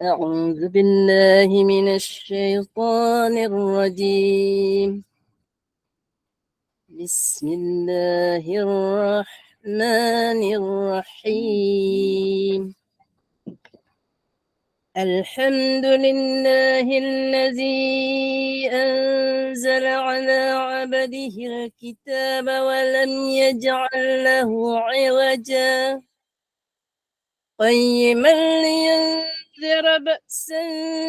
أعوذ بالله من الشيطان الرجيم. بسم الله الرحمن الرحيم. الحمد لله الذي أنزل على عبده الكتاب ولم يجعل له عوجا قيما لينذر بأسا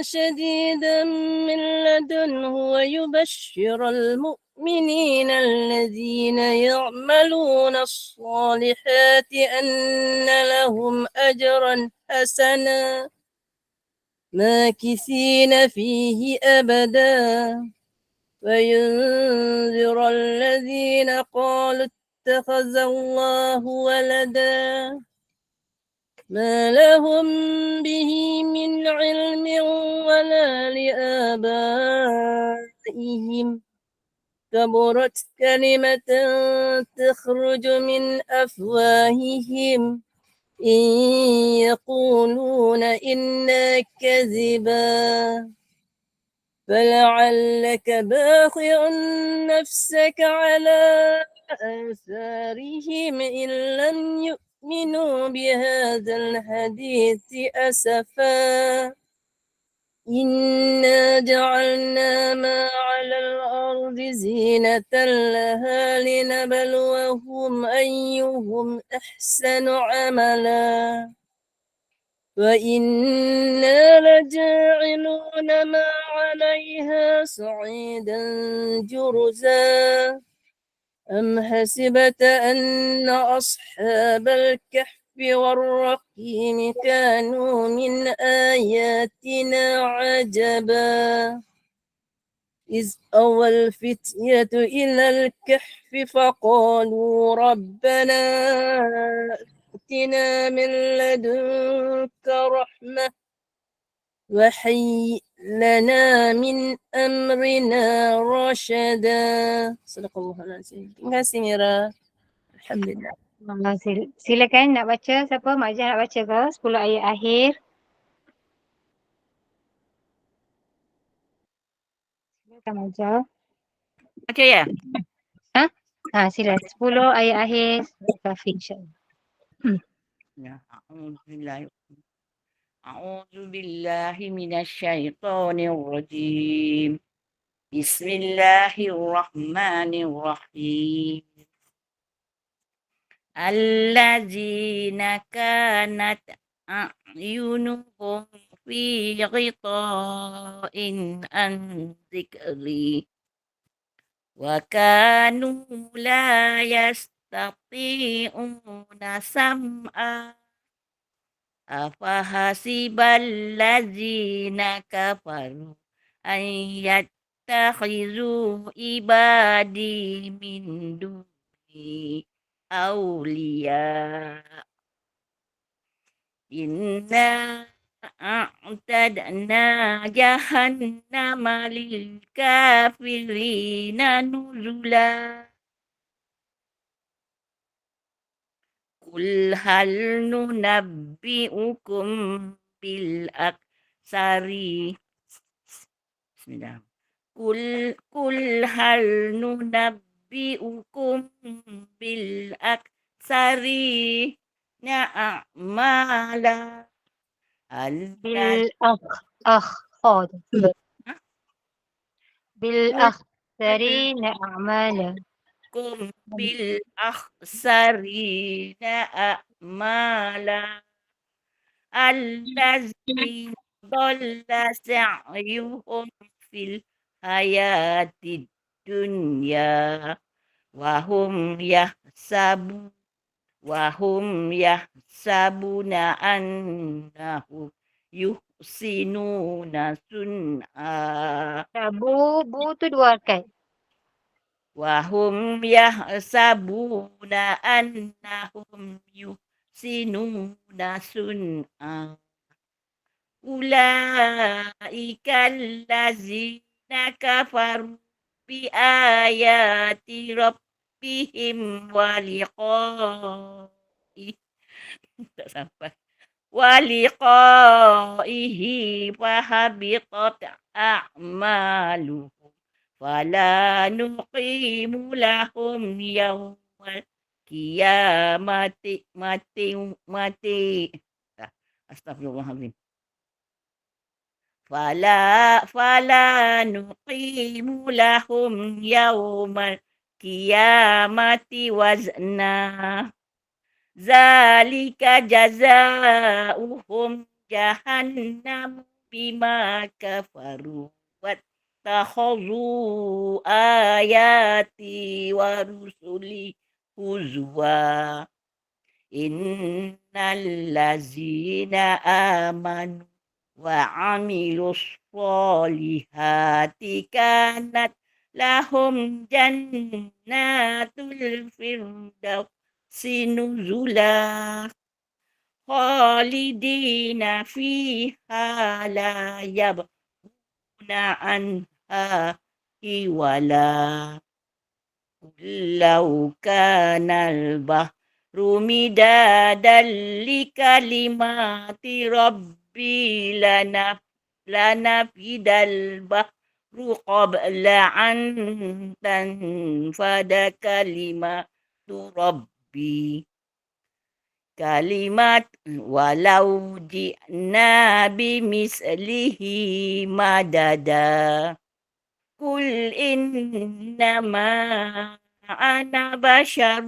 شديدا من لدنه ويبشر المؤمنين الذين يعملون الصالحات أن لهم أجرا حسنا ماكثين فيه أبدا وينذر الذين قالوا اتخذ الله ولدا ما لهم به من علم ولا لآبائهم كبرت كلمة تخرج من أفواههم إن يقولون إلا كذبا فلعلك باخع نفسك على آثارهم إن لم يؤمنوا بهذا الحديث أسفا إنا جعلنا ما على الأرض زينة لها لنبلوهم أيهم أحسن عملا وإنا لجاعلون ما عليها صعيدا جرزا أم حسبت أن أصحاب الكهف والرقيم كانوا من آياتنا عجبا إذ أوى الفتية إلى الكهف فقالوا ربنا آتنا من لدنك رحمة وهيئ لنا من أمرنا رشدا. صدق الله العظيم. Terima kasih Mira. Alhamdulillah. Silakan nak baca, siapa? Mak Ijah nak baca ke 10 ayat akhir? Silakan Mak Ijah. Baca ya? Sila 10 ayat akhir Kafi insya-Allah. Ya, A'udzu billahi minasyaitonir rajim. Bismillahirrahmanirrahim. Alladzina kanat a'yunuhum fi ghita'in an dzikri wa kanu la yastati'una sam'a afahasibal ladzina kafaru an yattakhizu ibadi min duni awliya inna a'tadna jahannama lil kafirina nuzula Qul hal nunabbi'ukum bil aksari Bismillah Qul hal nunabbi'ukum bil aksari na'amala بالأخسرين أعمالا bil akhsarina a'mala allazina dhalla sa'yuhum fil hayatid dunya wahum yahsabuna annahum yuhsinuna sun'a Bu tu dua kali. wahum yahsabuna annahum yuhsinuna sun'a ulaika allazina kafaru bi ayati rabbihim wa liqa'i tak sampai ولقائه فهبطت أعمالهم فلا نقيم لهم يوم القيامة متي Astagfirullahaladzim. فلا نقيم لهم يوم القيامة وزنا ذلك جزاؤهم جهنم بما كفروا واتخذوا آياتي ورسلي هزوا إن الذين آمنوا وعملوا الصالحات كانت لهم جنات الفردوس نزلا خالدين فيها لا يبغون عنها حولا لو كان البحر مدادا لكلمات ربي لنفد البحر قبل أن تنفد كلمات ربي كلمات ولو جئنا بمثله مددا قل إنما أنا بشر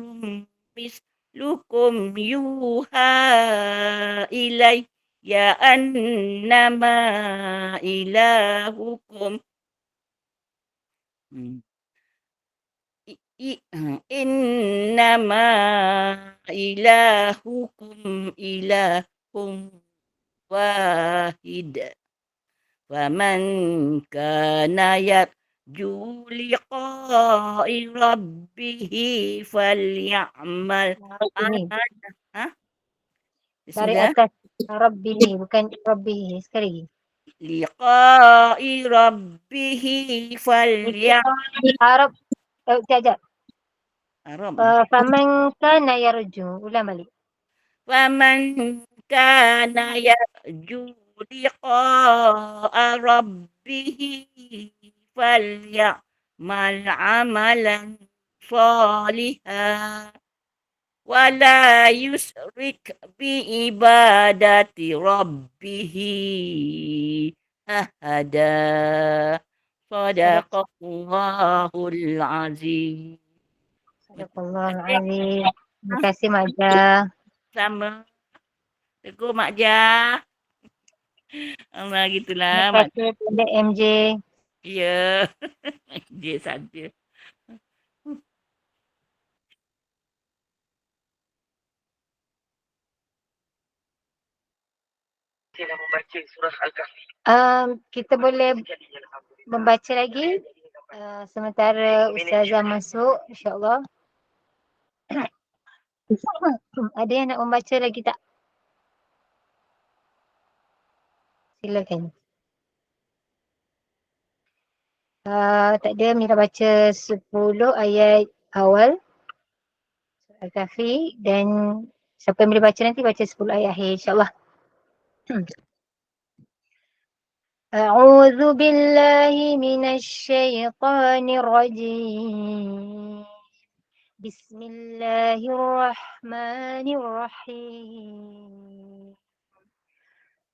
مثلكم يوحى إلي أنما إلهكم إنما إلهكم إله واحد فمن كان يرجو لقاء ربه فليعمل Ini Hah? dari Sudah? atas Rabbihi, bukan Rabbihi. Sekali lagi. لقاء ربه فليعمل Arab. Sekejap. Arab. Faman kana yarju. Ulang balik. فمن كان يرجو لقاء ربه فليعمل عملا صالحا ولا يشرك بعبادة ربه أحدا صدق الله العظيم. Sadaqallahul azim. Terima kasih Mak Jah. Sama. Teguh Mak Jah. Allah Terima gitulah Mak. kasih kepada MJ. Ya. Dia saja. Kita boleh membaca lagi sementara Ustazah masuk, insyaAllah. Ada yang nak membaca lagi tak? Silakan. Tak ada, Mira baca 10 ayat awal Al-Kahfi dan siapa yang boleh baca nanti baca 10 ayat akhir insyaAllah. أعوذ بالله من الشيطان الرجيم بسم الله الرحمن الرحيم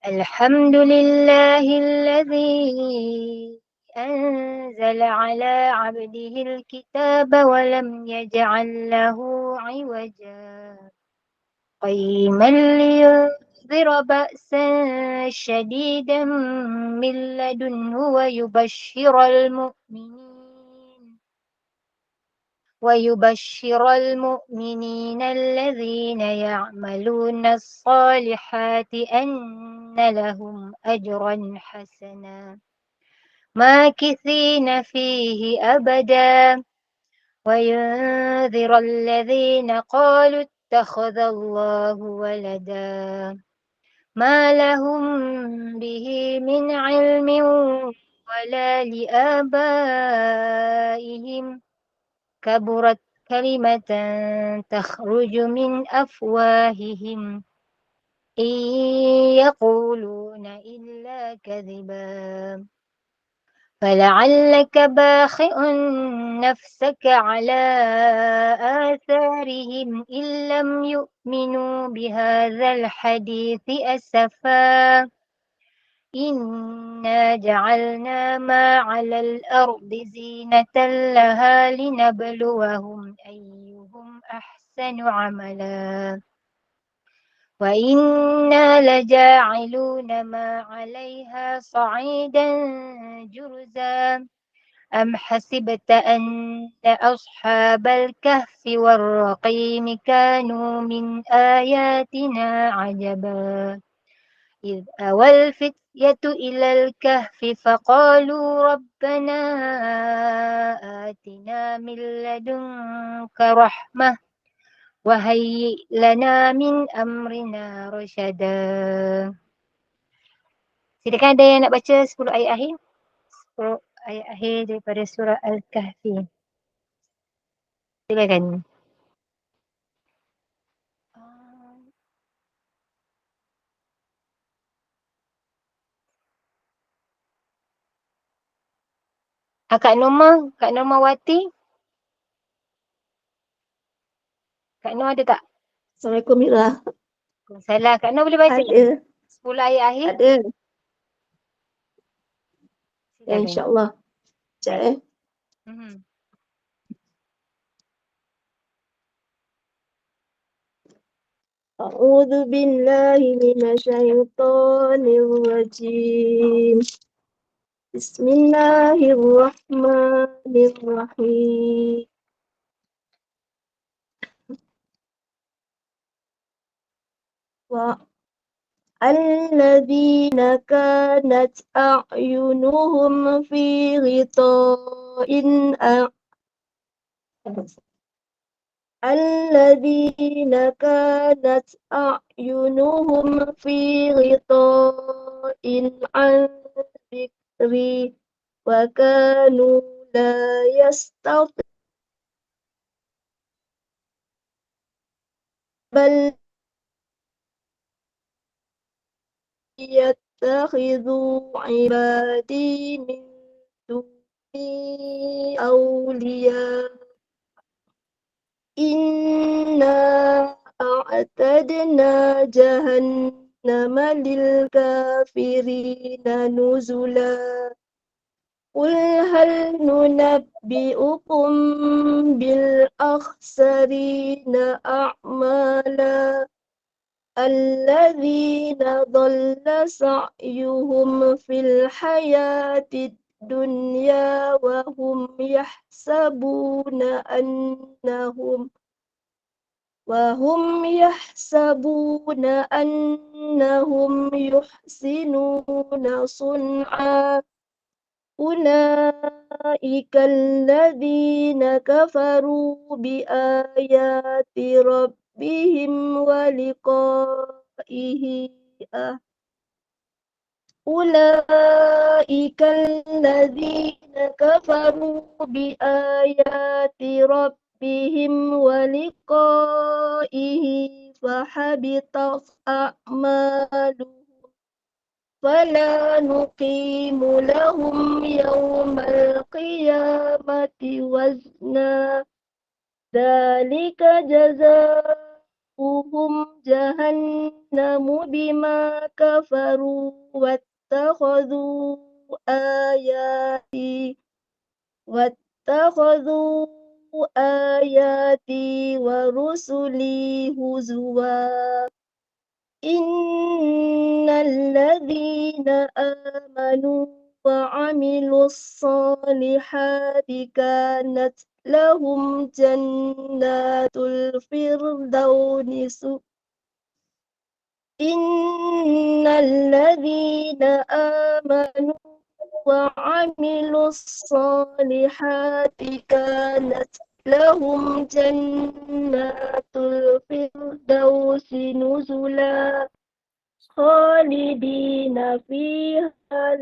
الحمد لله الذي أنزل على عبده الكتاب ولم يجعل له عوجا قيما لينذر بأسا شديدا من لدنه ويبشر المؤمنين الذين يعملون الصالحات أن لهم أجرا حسنا ماكثين فيه أبدا وينذر الذين قالوا اتخذ الله ولدا ما لهم به من علم ولا لآبائهم كبرت كلمة تخرج من أفواههم إن يقولون إلا كذبا فلعلك باخع نفسك على آثارهم إن لم يؤمنوا بهذا الحديث أسفا إنا جعلنا ما على الأرض زينة لها لنبلوهم أيهم أحسن عملا وإنا لجاعلون ما عليها صعيدا جرزا أم حسبت أن أصحاب الكهف والرقيم كانوا من آياتنا عجبا إذ أوى الفتية إلى الكهف فقالوا ربنا آتنا من لدنك رحمة وهيئ لنا من أمرنا رشدا. Silakan ada yang nak baca 10 ayat akhir? 10 ayat akhir daripada surah Al-Kahfi. Silakan. Kak Norma Wati. Kak Nur ada tak? Assalamualaikum Mira. Salah. Kak Nur boleh baca tak? Ada. 10 ayat akhir? Ada. Ya, Silakan. insyaAllah. Sekejap أعوذ بالله من الشيطان الرجيم بسم الله الرحمن الرحيم الذين كانت أعينهم في غطاء الذين كانت أعينهم في غطاء عن ذكري وكانوا لا يستطيعون بل يتخذوا عبادي من دوني أولياء إنا أعتدنا جهنم للكافرين نزلا قل هل ننبئكم بالأخسرين أعمالا الذين ضل سعيهم في الحياة الدنيا وهم يحسبون أنهم يحسنون صنعا أولئك الذين كفروا بآيات ربهم ولقائه أولئك الذين كفروا بآيات ربهم ولقائه فحبطت أعمالهم فلا نقيم لهم يوم القيامة وزنا ذلك جزاؤهم جهنم بما كفروا واتخذوا آياتي ورسلي هزوا إن الذين آمنوا وعملوا الصالحات كانت لهم جنات الفردوس إن الذين آمنوا وعملوا الصالحات كانت لهم جنات الفردوس نزلا خالدين فيها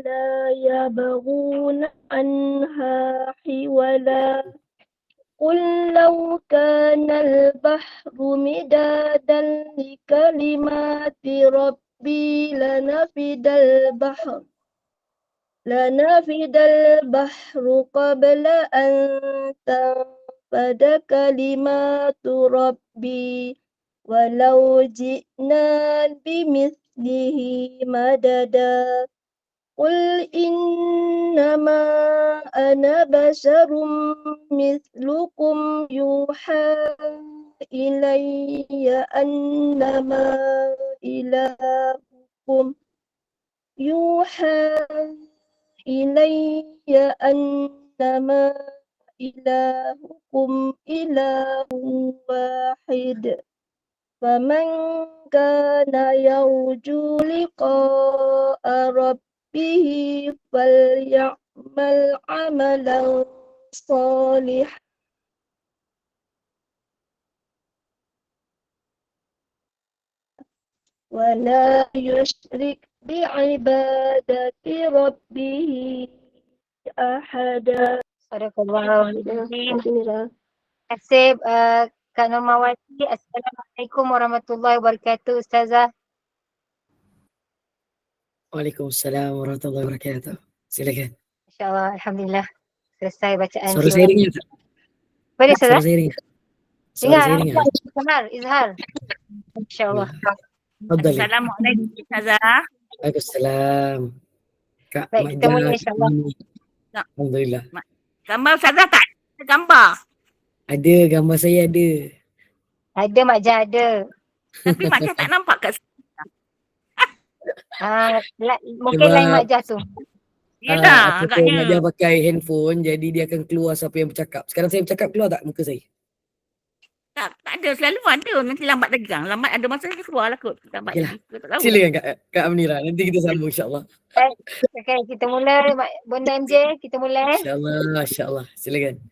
لا يبغون عنها حولا قل لو كان البحر مدادا لكلمات ربي لنفد البحر قبل أن تنفد كلمات ربي ولو جئنا بمثله مددا قل إنما أنا بشر مثلكم يوحى إلي أنما إلهكم إله واحد فمن كان يرجو لقاء ربه فليعمل عملا صالحا ولا يشرك بعبادة ربه أحدا. Sadaqallahul Terima kasih Kak Normawati. Assalamualaikum warahmatullahi wabarakatuh Ustazah. Waalaikumsalam warahmatullahi wabarakatuh. Silakan. InsyaAllah, Alhamdulillah. Selesai bacaan Suara saya dengar tak? Boleh Suara Ustazah? saya dengar. Suara Dengar, saya dengar. Izhar. InsyaAllah. Tafadhali. Assalamualaikum Ustazah. Waalaikumsalam. Kak Baik, kita Mak mula Jah. insyaAllah. Alhamdulillah. Gambar Ustazah tak ada gambar. Ada gambar saya ada. Ada Mak Jah ada. Tapi Mak Jah tak nampak kat sini. Mungkin lain Mak Jah tu. Ya dah Apa tu Mak agaknya. Jah pakai handphone jadi dia akan keluar siapa yang bercakap. Sekarang saya bercakap keluar tak muka saya? Tak ada, selalu ada. Nanti lambat tegang. Lambat ada masa dia keluar lah kot. Lambat Okeylah. lagi. Tak tahu. Silakan Kak Aminah. Nanti kita sambung insyaAllah. Baik. Okay, kita mula Bunda MJ. Kita mula. InsyaAllah. Silakan.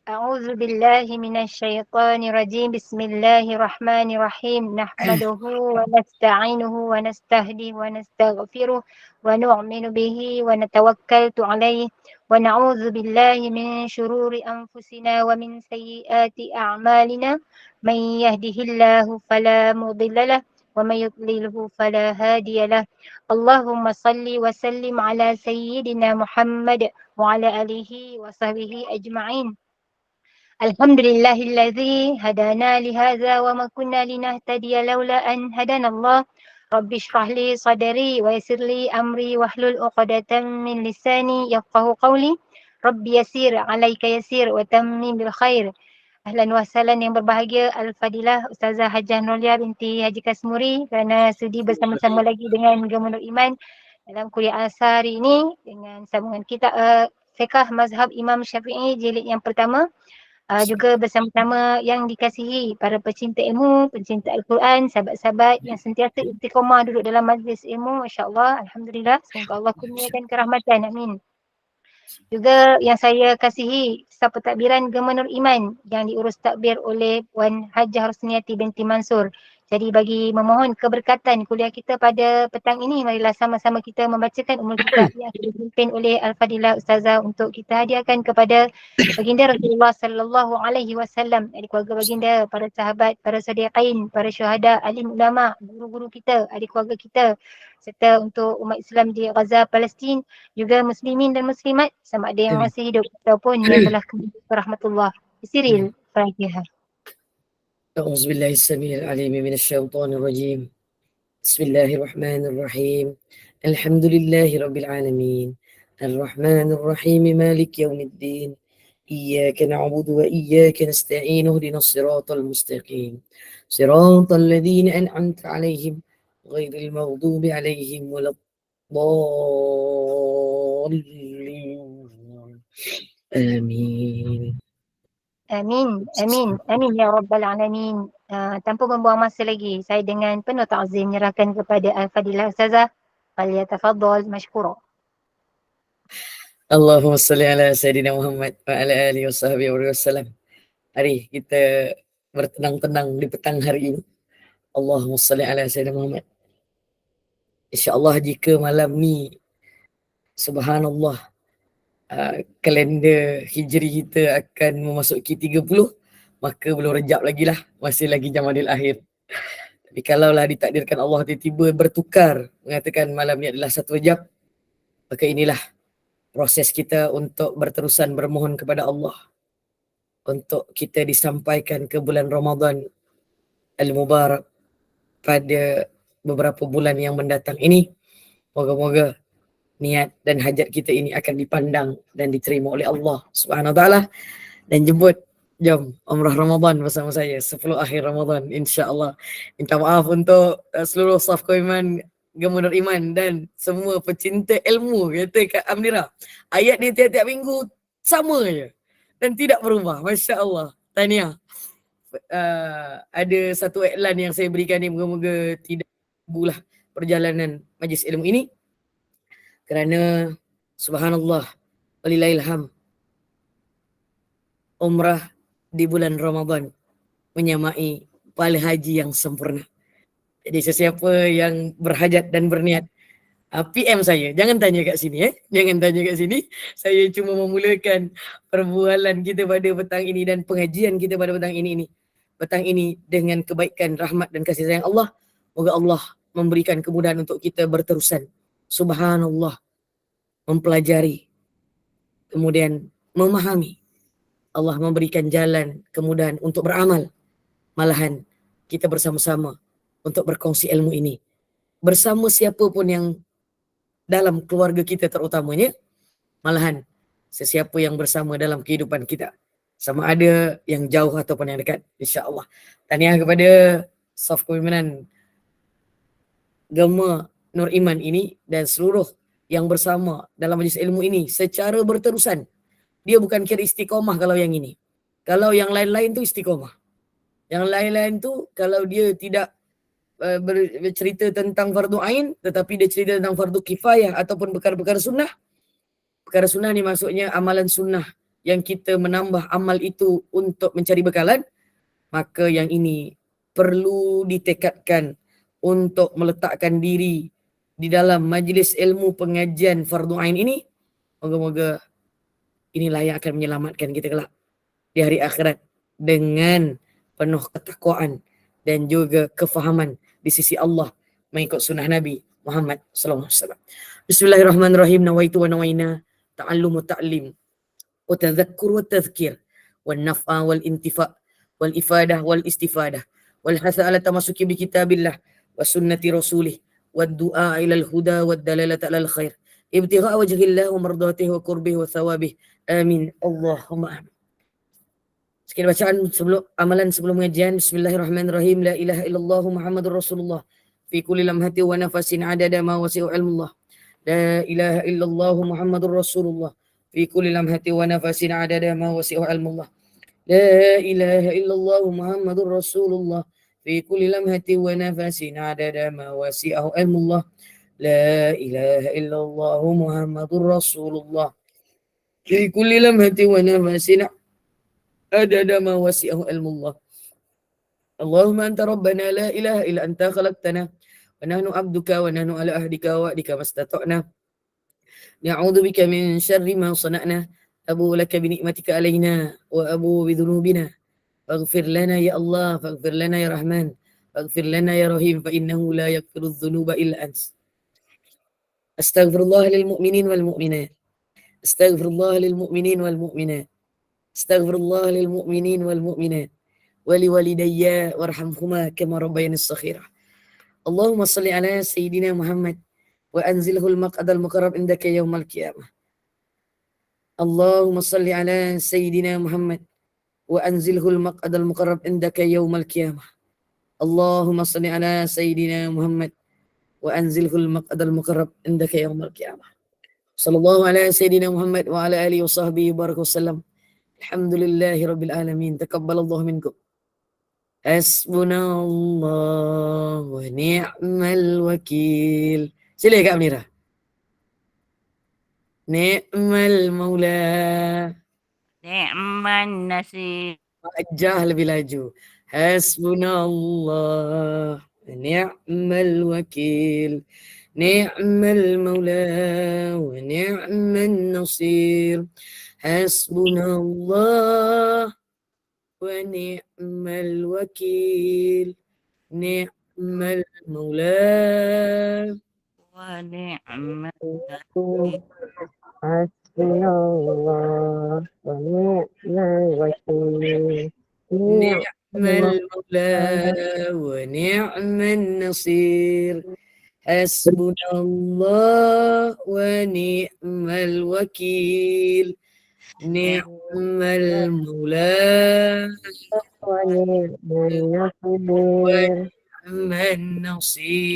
أعوذ بالله من الشيطان الرجيم بسم الله الرحمن الرحيم نحمده ونستعينه ونستهديه ونستغفره ونؤمن به ونتوكل عليه ونعوذ بالله من شرور أنفسنا ومن سيئات أعمالنا من يهده الله فلا مضل له ومن يضلله فلا هادي له اللهم صل وسلم على سيدنا محمد وعلى آله وصحبه أجمعين الحمد لله الذي هدانا لهذا وما كنا لنهتدي لولا أن هدانا الله رب اشرح لي صدري ويسر لي أمري واحلل عقدة من لساني يفقه قولي رب يسير عليك يسير وتمم بالخير. Ahlan wa sahlan yang berbahagia Al-Fadilah Ustazah Hajah Nolia binti Haji Kasmuri kerana sudi bersama-sama lagi dengan Gemenur Iman dalam kuliah asar hari ini dengan sambungan kita Fiqh Mazhab Imam Syafi'i jilid yang pertama. Juga bersama-sama yang dikasihi para pecinta ilmu, pecinta Al-Quran, sahabat-sahabat yang sentiasa istiqamah duduk dalam majlis ilmu, insya-Allah, alhamdulillah, semoga Allah kurniakan kerahmatan, amin. Juga yang saya kasihi staf pentadbiran Gemenur Iman yang diurus takbir oleh Puan Hajah Rosniati binti Mansur. Jadi bagi memohon keberkatan kuliah kita pada petang ini, marilah sama-sama kita membacakan umul kitab yang dipimpin oleh Al-Fadilah Ustazah untuk kita hadiahkan kepada baginda Rasulullah sallallahu alaihi wasallam, adik keluarga baginda, para sahabat, para sadiqin, para syuhada, alim ulama, guru-guru kita, adik keluarga kita, serta untuk umat Islam di Gaza, Palestin, juga muslimin dan muslimat sama ada yang masih hidup ataupun yang telah kembali ke rahmatullah. Siril Fatihah. أعوذ بالله السميع العليم من الشيطان الرجيم بسم الله الرحمن الرحيم الحمد لله رب العالمين الرحمن الرحيم مالك يوم الدين إياك نعبد وإياك نستعين اهدنا الصراط المستقيم صراط الذين أنعمت عليهم غير المغضوب عليهم ولا الضالين آمين. Amin ya rabbal alamin. Tanpa membuang masa lagi, saya dengan penuh ta'zim menyerahkan kepada Al-Fadilah Ustazah. Falyatafaddal mashkura. Allahumma salli ala Sayyidina Muhammad wa ala alihi wa sahbihi wa sallam. Mari kita bertenang-tenang di petang hari ini. Allahumma salli ala Sayyidina Muhammad. InsyaAllah jika malam ni, subhanallah, kalender Hijri kita akan memasuki 30, maka belum Rejab lagi lah, masih lagi Jamadil Akhir. Tapi kalaulah ditakdirkan Allah tiba-tiba bertukar mengatakan malam ni adalah 1 Rejab, maka inilah proses kita untuk berterusan bermohon kepada Allah untuk kita disampaikan ke bulan Ramadan Al-Mubarak pada beberapa bulan yang mendatang ini. Moga-moga niat dan hajat kita ini akan dipandang dan diterima oleh Allah Subhanahu Wa Taala, dan jemput jom umrah Ramadan bersama saya 10 akhir Ramadan insya-Allah. Minta maaf untuk seluruh staf Koiman Gema Iman dan semua pecinta ilmu, kata Kak Amnira. Ayat ni tiap-tiap minggu sama je dan tidak berubah. Masya-Allah. Tahniah. Ada satu iklan yang saya berikan ni, moga-moga tidak bulah perjalanan majlis ilmu ini, kerana subhanallah walillahilham, umrah di bulan Ramadan menyamai pahala haji yang sempurna. Jadi sesiapa yang berhajat dan berniat, PM saya, jangan tanya kat sini jangan tanya kat sini. Saya cuma memulakan perbualan kita pada petang ini dan pengajian kita pada petang ini dengan kebaikan, rahmat dan kasih sayang Allah. Moga Allah memberikan kemudahan untuk kita berterusan. Subhanallah, mempelajari, kemudian memahami. Allah memberikan jalan kemudahan untuk beramal. Malahan kita bersama-sama untuk berkongsi ilmu ini bersama siapa pun yang dalam keluarga kita terutamanya, malahan sesiapa yang bersama dalam kehidupan kita, sama ada yang jauh ataupun yang dekat, insya-Allah. Tahniah kepada staf kepimpinan Gema Nur Iman ini dan seluruh yang bersama dalam majlis ilmu ini secara berterusan. Dia bukan kira istiqomah kalau yang ini. Kalau yang lain-lain tu istiqomah. Yang lain-lain tu kalau dia tidak bercerita tentang fardu ain, tetapi dia cerita tentang fardu kifayah ataupun perkara-perkara sunnah. Perkara sunnah ni maksudnya amalan sunnah yang kita menambah amal itu untuk mencari bekalan. Maka yang ini perlu ditekadkan untuk meletakkan diri di dalam majlis ilmu pengajian fardu ain ini. Moga-moga inilah yang akan menyelamatkan kita kelak di hari akhirat dengan penuh ketakwaan dan juga kefahaman di sisi Allah mengikut sunnah Nabi Muhammad sallallahu alaihi wasallam. Bismillahirrahmanirrahim. Nawaitu wa nawaina ta'allum wa ta'lim wa tadhakkur wa tadhkir wal naf'a wal intifa' wal ifadah wal istifadah wal hasa ala tamassuki bi kitabillah wa sunnati rasulih wad du'a ila al huda wad dalalata ala al khair ibtigha wajhillah wa mardatihi wa qurbih wa thawabih. Amin. Allahumma amin. Sekian bacaan amalan sebelum pengajian. Bismillahirrahmanirrahim. La ilaha illallah Muhammadur Rasulullah fi kulli lamhati wa nafasin adada ma wasi'u ilmullah. La ilaha illallah Muhammadur Rasulullah fi kulli lamhati wa nafasin adada ma wasi'u ilmullah. La ilaha illallah Muhammadur Rasulullah fi kulli lamhati wa nafasin adada ma wasi'u ilmullah. La ilaha illallah Muhammadur Rasulullah fi kulli lamhati wa nafasin adada ma wasi'ahu ilmullah. Allahumma anta rabbana la ilaha illa anta khalaqtana wa nahnu abduka wa nahnu ala ahdika wa wa'dika mastata'na. Na'udzu bika min syarri ma sana'na. Abu laka bi ni'matika alaina wa abu bi dhunubina. Faghfir lana ya Allah, faghfir lana ya Rahman, faghfir lana ya Rahim, fa innahu la yaghfiru dhunuba illa ant. Astaghfirullah lil mu'minin wal mu'minat. Astaghfirullah lil mu'minin wal mu'minat. Astaghfirullah lil mu'minin wal mu'minat wa li walidayya warhamhuma kama rabbayani saghira. Allahumma salli ala sayyidina Muhammad wa anzilhu al-maq'ad al-muqarrab indaka yawmal qiyamah. Allahumma salli ala sayyidina Muhammad wa anzilhu al-maq'ad al-muqarrab indaka yawmal qiyamah. Allahumma salli ala sayyidina Muhammad wa anzilhu al-maq'ad al-muqarrab indaka yawmal qiyamah. Sallallahu ala sayyidina Muhammad wa ala alihi wa sahbihi baraka wasallam. Alhamdulillahi rabbil alamin. Taqabbalallahu minkum. Hasbunallah wa ni'mal wakil. Sila Kak Amnira. Ni'mal maula. Ni'man nasir. Ajah lebih laju. Hasbunallah wa ni'mal wakil. نعم المولى ونعم النصير حسبنا الله ونعم الوكيل نعم المولى ونعم حسبنا الله ونعم الوكيل نعم المولى ونعم النصير حسبنا الله ونعم الوكيل نعم المولى ونعم النصير ونعم النصير.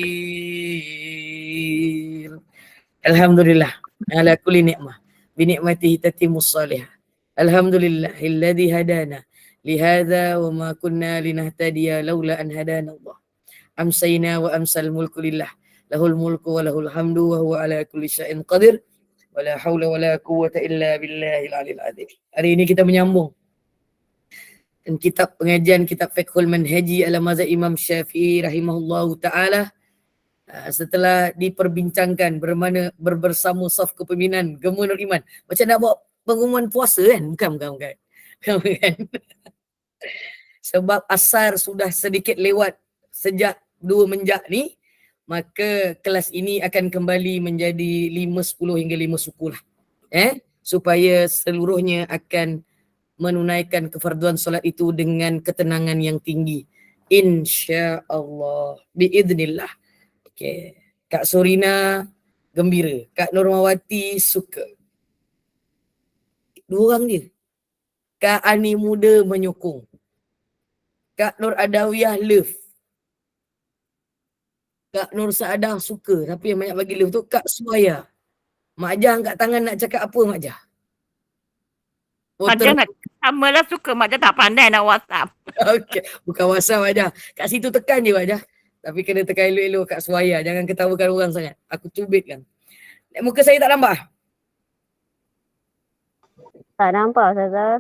Alhamdulillah ala kulli ni'mah binikmatihi tatimmus salihah. Alhamdulillahilladzi hadana lihadza wa ma kunna linahtadiya laula an hadana Allah. Amsayna wa amsal mulku lillah. Lahul mulku wa lahul hamdu wa huwa ala kulli syai'in qadir. Wa la haula wa la quwwata illa billahil aliyil azim. Hari ini kita menyambung kitab pengajian kitab Fiqhul Manhaji ala mazhab Imam Syafi'i rahimahullahu taala. Setelah diperbincangkan bersama saf kepimpinan Gemma Nur Iman. Macam nak buat pengumuman puasa kan? Bukan. Sebab asar sudah sedikit lewat sejak 2 menjak ni, maka kelas ini akan kembali menjadi 5.10 hingga 5 suku lah. Supaya seluruhnya akan menunaikan kefarduan solat itu dengan ketenangan yang tinggi. InsyaAllah. Biidznillah. Okay. Kak Sorina gembira. Kak Nurmawati suka. 2 orang je. Kak Ani Muda menyokong. Kak Nur Adawiyah love. Kak Nur Saadah suka. Tapi yang banyak bagi love tu Kak Suaya. Mak Jah angkat tangan nak cakap apa Mak Jah? Mak Jah nak sama lah suka. Mak Jah tak pandai nak WhatsApp. Okay. Bukan WhatsApp Mak Jah. Kat situ tekan je Mak Jah. Tapi kena tekan elok-elok Kak Suaya. Jangan ketawakan orang sangat. Aku cubitkan. Muka saya tak nampak? Tak nampak Ustazah.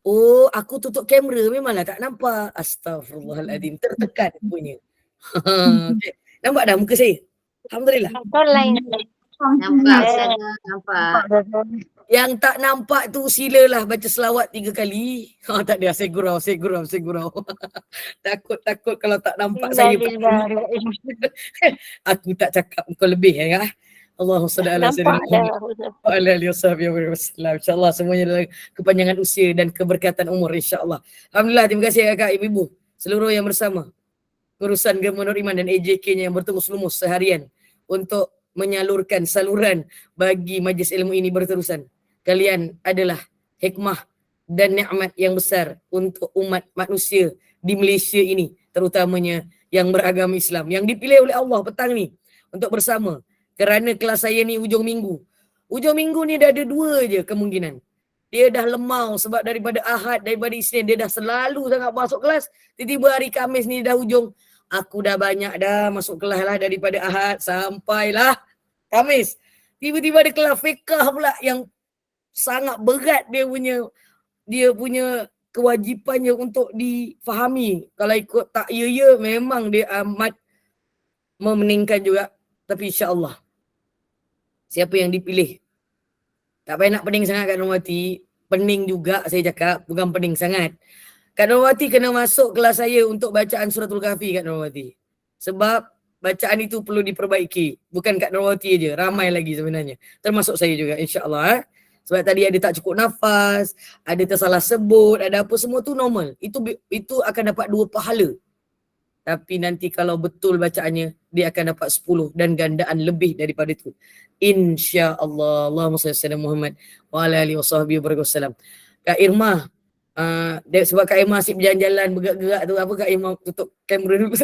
Oh, aku tutup kamera memanglah tak nampak. Astaghfirullahaladzim. Tertekan punya. Okay. Nampak dah muka saya? Alhamdulillah. Nampak Ustazah, nampak. Yang tak nampak tu silalah baca selawat 3 kali. Tak ada, saya gurau. Takut kalau tak nampak saya. Aku tak cakap kau lebih ya. Allahumma salli ala sayyidina Muhammad wa ala alihi wasallam. Insya-Allah semuanya dalam kepanjangan usia dan keberkatan umur insya-Allah. Alhamdulillah, terima kasih kakak, ibu-ibu, seluruh yang bersama urusan Gemma Nur Iman dan AJK-nya yang bertemu-lumus seharian untuk menyalurkan saluran bagi majlis ilmu ini berterusan. Kalian adalah hikmah dan nikmat yang besar untuk umat manusia di Malaysia ini, terutamanya yang beragama Islam, yang dipilih oleh Allah petang ni untuk bersama. Kerana kelas saya ni hujung minggu. Hujung minggu ni dah ada 2 je kemungkinan. Dia dah lemau sebab daripada Ahad, daripada Isnin dia dah selalu sangat masuk kelas. Tiba-tiba hari Khamis ni dah hujung. Aku dah banyak dah masuk kelas lah daripada Ahad sampailah Khamis. Tiba-tiba ada kelas fiqah pula yang sangat berat dia punya kewajipannya untuk difahami. Kalau ikut tak ya memang dia amat memeningkan juga. Tapi insya-Allah siapa yang dipilih. Tak payah nak pening sangat Kak Nurmawati. Pening juga saya cakap, bukan pening sangat. Kak Nurmawati kena masuk kelas saya untuk bacaan Suratul Kahfi Kak Nurmawati. Sebab bacaan itu perlu diperbaiki. Bukan Kak Nurmawati je, ramai lagi sebenarnya. Termasuk saya juga insya-Allah. Sebab tadi ada tak cukup nafas, ada tersalah sebut, ada apa, semua tu normal. Itu akan dapat 2 pahala. Tapi nanti kalau betul bacaannya, dia akan dapat 10 dan gandaan lebih daripada itu. InsyaAllah. Allahumma salli ala Muhammad wa ala alihi wasahbihi wasallam. Kak Irma, sebab Kak Irma asyik berjalan-jalan, bergerak-gerak tu, apa Kak Irma tutup kamera dulu.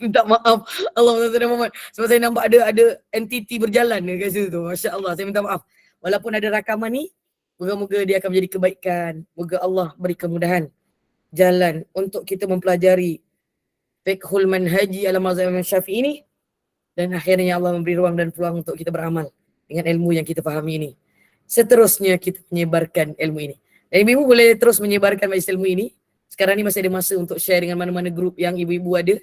Minta maaf. Allahumma salli ala Muhammad. Sebab saya nampak ada entiti berjalan kat situ tu. Masya Allah, saya minta maaf. Walaupun ada rakaman ni, moga-moga dia akan menjadi kebaikan. Moga Allah beri kemudahan jalan untuk kita mempelajari Fiqhul Manhaji ala mazhab Imam Syafi'i ini, dan akhirnya Allah memberi ruang dan peluang untuk kita beramal dengan ilmu yang kita fahami ini. Seterusnya kita menyebarkan ilmu ini. Dan ibu-ibu boleh terus menyebarkan majlis ilmu ini. Sekarang ni masih ada masa untuk share dengan mana-mana grup yang ibu-ibu ada.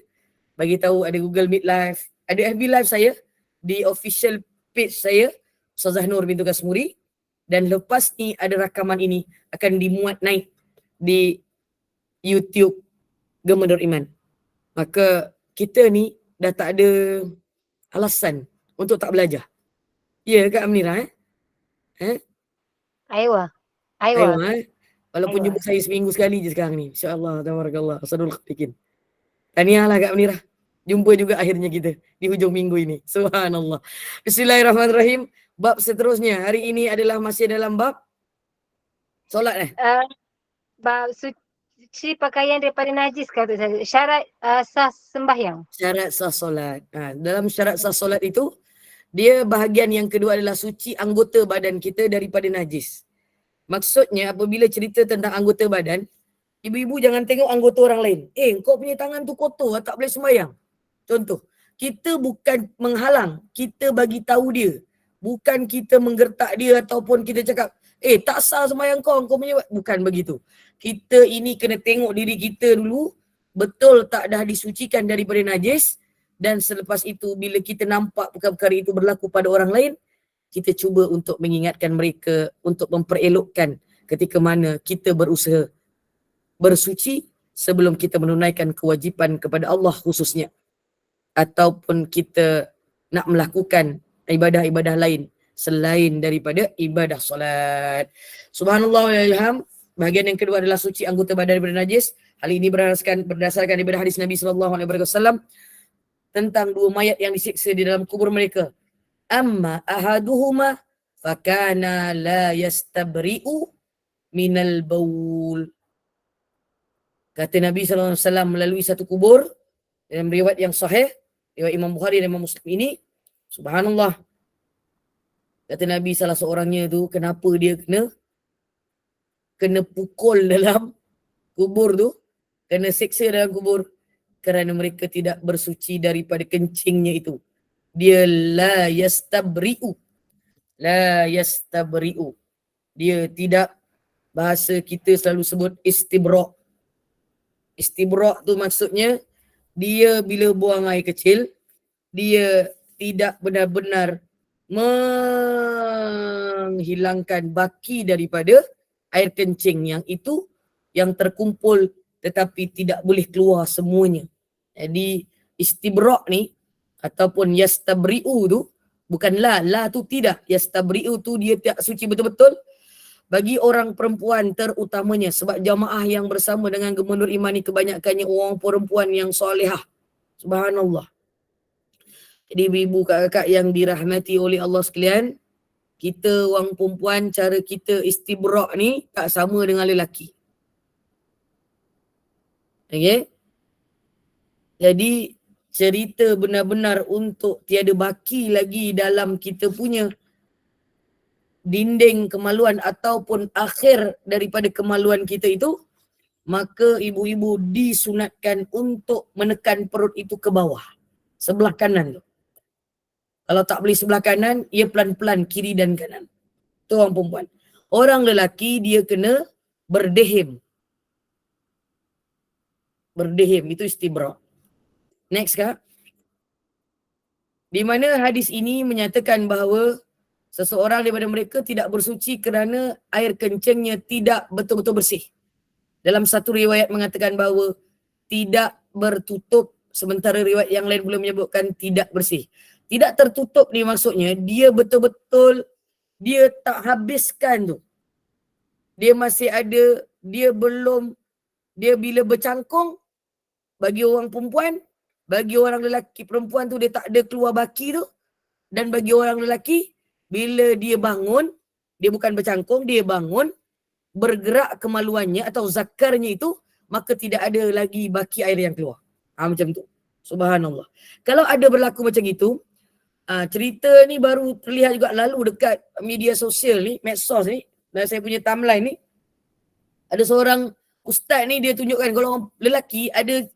bagi tahu ada Google Meet Live, ada FB Live saya di official page saya Ustazah Nur bintu Kasmuri, dan lepas ni ada rakaman ini akan dimuat naik di YouTube Gema Nur Iman. Maka kita ni dah tak ada alasan untuk tak belajar. Ya Kak Aminah Aywa. Walaupun Aiwa. jumpa saya seminggu sekali je sekarang ni. InsyaAllah, tabarakallah. Asadul khatikin. Tahniah lah Kak Aminah. Jumpa juga akhirnya kita di hujung minggu ini. Subhanallah. Bismillahirrahmanirrahim. Bab seterusnya hari ini adalah masih dalam bab solat Bab suci pakaian daripada najis kata saya. Syarat sah sembahyang. syarat sah solat. Dalam syarat sah solat itu, dia bahagian yang kedua adalah suci anggota badan kita daripada najis. Maksudnya apabila cerita tentang anggota badan, ibu-ibu jangan tengok anggota orang lain. Kau punya tangan tu kotor, tak boleh sembahyang. Contoh, kita bukan menghalang, kita bagi tahu dia. Bukan kita menggertak dia ataupun kita cakap, tak sah sembahyang kau punya, bukan begitu. Kita ini kena tengok diri kita dulu, betul tak dah disucikan daripada najis, dan selepas itu bila kita nampak perkara-perkara itu berlaku pada orang lain, kita cuba untuk mengingatkan mereka untuk memperelokkan ketika mana kita berusaha bersuci sebelum kita menunaikan kewajipan kepada Allah khususnya, ataupun kita nak melakukan ibadah-ibadah lain selain daripada ibadah solat. Subhanallah wa ilham. Bahagian yang kedua adalah suci anggota badan daripada najis. Hal ini berdasarkan daripada hadis Nabi SAW tentang dua mayat yang disiksa di dalam kubur mereka. Amma ahaduhuma fakana la yastabri'u minal baul. Kata Nabi SAW melalui satu kubur dalam riwayat yang sahih, riwayat Imam Bukhari dan Imam Muslim ini, subhanallah, kata Nabi salah seorangnya tu, kenapa dia kena pukul dalam kubur tu, kena seksa dalam kubur, kerana mereka tidak bersuci daripada kencingnya itu. Dia la yastabri'u. Dia tidak, bahasa kita selalu sebut istibra'. Istibra' tu maksudnya dia bila buang air kecil, dia tidak benar-benar menghilangkan baki daripada air kencing yang itu yang terkumpul tetapi tidak boleh keluar semuanya. Jadi istibra' ni ataupun yastabri'u tu bukan la tu tidak. Yastabri'u tu dia tak suci betul-betul bagi orang perempuan terutamanya, sebab jamaah yang bersama dengan Gema Nur Iman ni kebanyakannya orang perempuan yang solehah. Subhanallah. Jadi ibu-ibu kakak yang dirahmati oleh Allah sekalian, kita orang perempuan cara kita istibra' ni tak sama dengan lelaki. Okay. Jadi cerita benar-benar untuk tiada baki lagi dalam kita punya dinding kemaluan ataupun akhir daripada kemaluan kita itu, maka ibu-ibu disunatkan untuk menekan perut itu ke bawah, sebelah kanan tu. Kalau tak boleh sebelah kanan, ia pelan-pelan kiri dan kanan. Itu orang perempuan. Orang lelaki dia kena berdehim. Berdehim itu istibra'. Next Kak. Di mana hadis ini menyatakan bahawa seseorang daripada mereka tidak bersuci kerana air kencingnya tidak betul-betul bersih. Dalam satu riwayat mengatakan bahawa tidak bertutup, sementara riwayat yang lain boleh menyebutkan tidak bersih. Tidak tertutup ni maksudnya dia betul-betul dia tak habiskan tu. Dia masih ada, dia bila bercangkung, bagi orang perempuan, bagi orang lelaki, perempuan tu dia tak ada keluar baki tu, dan bagi orang lelaki, bila dia bangun, dia bukan bercangkung, dia bangun, bergerak kemaluannya atau zakarnya itu, maka tidak ada lagi baki air yang keluar. Macam tu. Subhanallah. Kalau ada berlaku macam itu, cerita ni baru terlihat juga lalu dekat media sosial ni, medsos ni, dan saya punya timeline ni, ada seorang ustaz ni dia tunjukkan kalau orang lelaki ada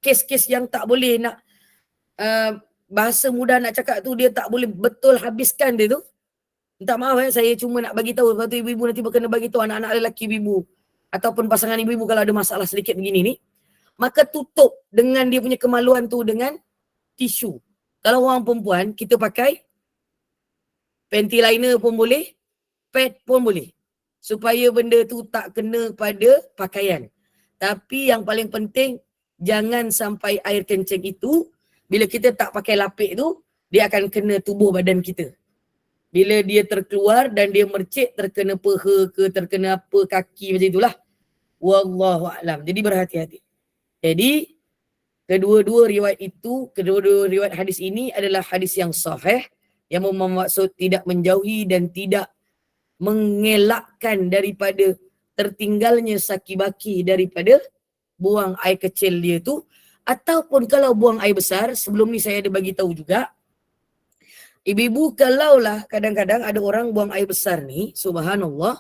kes-kes yang tak boleh nak, bahasa mudah nak cakap tu, dia tak boleh betul habiskan dia tu. Minta maaf saya cuma nak bagi tahu, lepas tu ibu-ibu nanti kena bagi tahu anak-anak lelaki ibu ataupun pasangan ibu-ibu kalau ada masalah sedikit begini ni. maka tutup dengan dia punya kemaluan tu dengan tisu. Kalau orang perempuan, kita pakai panty liner pun boleh, pad pun boleh. Supaya benda tu tak kena pada pakaian. Tapi yang paling penting, jangan sampai air kencing itu, bila kita tak pakai lapik tu, dia akan kena tubuh badan kita. Bila dia terkeluar dan dia mercik, terkena peha ke, terkena apa kaki macam itulah. Wallahu'alam. Jadi berhati-hati. Jadi, kedua-dua riwayat hadis ini adalah hadis yang sahih, yang bermaksud tidak menjauhi dan tidak mengelakkan daripada tertinggalnya saki-baki daripada buang air kecil dia tu. Ataupun kalau buang air besar, sebelum ni saya ada bagi tahu juga, ibu-ibu kalaulah kadang-kadang ada orang buang air besar ni, subhanallah,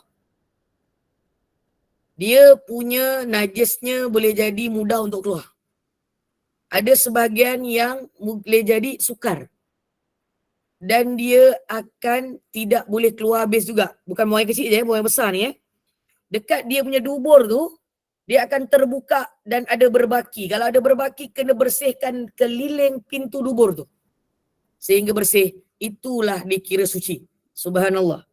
dia punya najisnya boleh jadi mudah untuk keluar. Ada sebahagian yang boleh jadi sukar. Dan dia akan tidak boleh keluar habis juga. Bukan buang air kecil je, buang air besar ni. Dekat dia punya dubur tu, dia akan terbuka dan ada berbaki. Kalau ada berbaki, kena bersihkan keliling pintu dubur tu. Sehingga bersih. Itulah dikira suci. Subhanallah.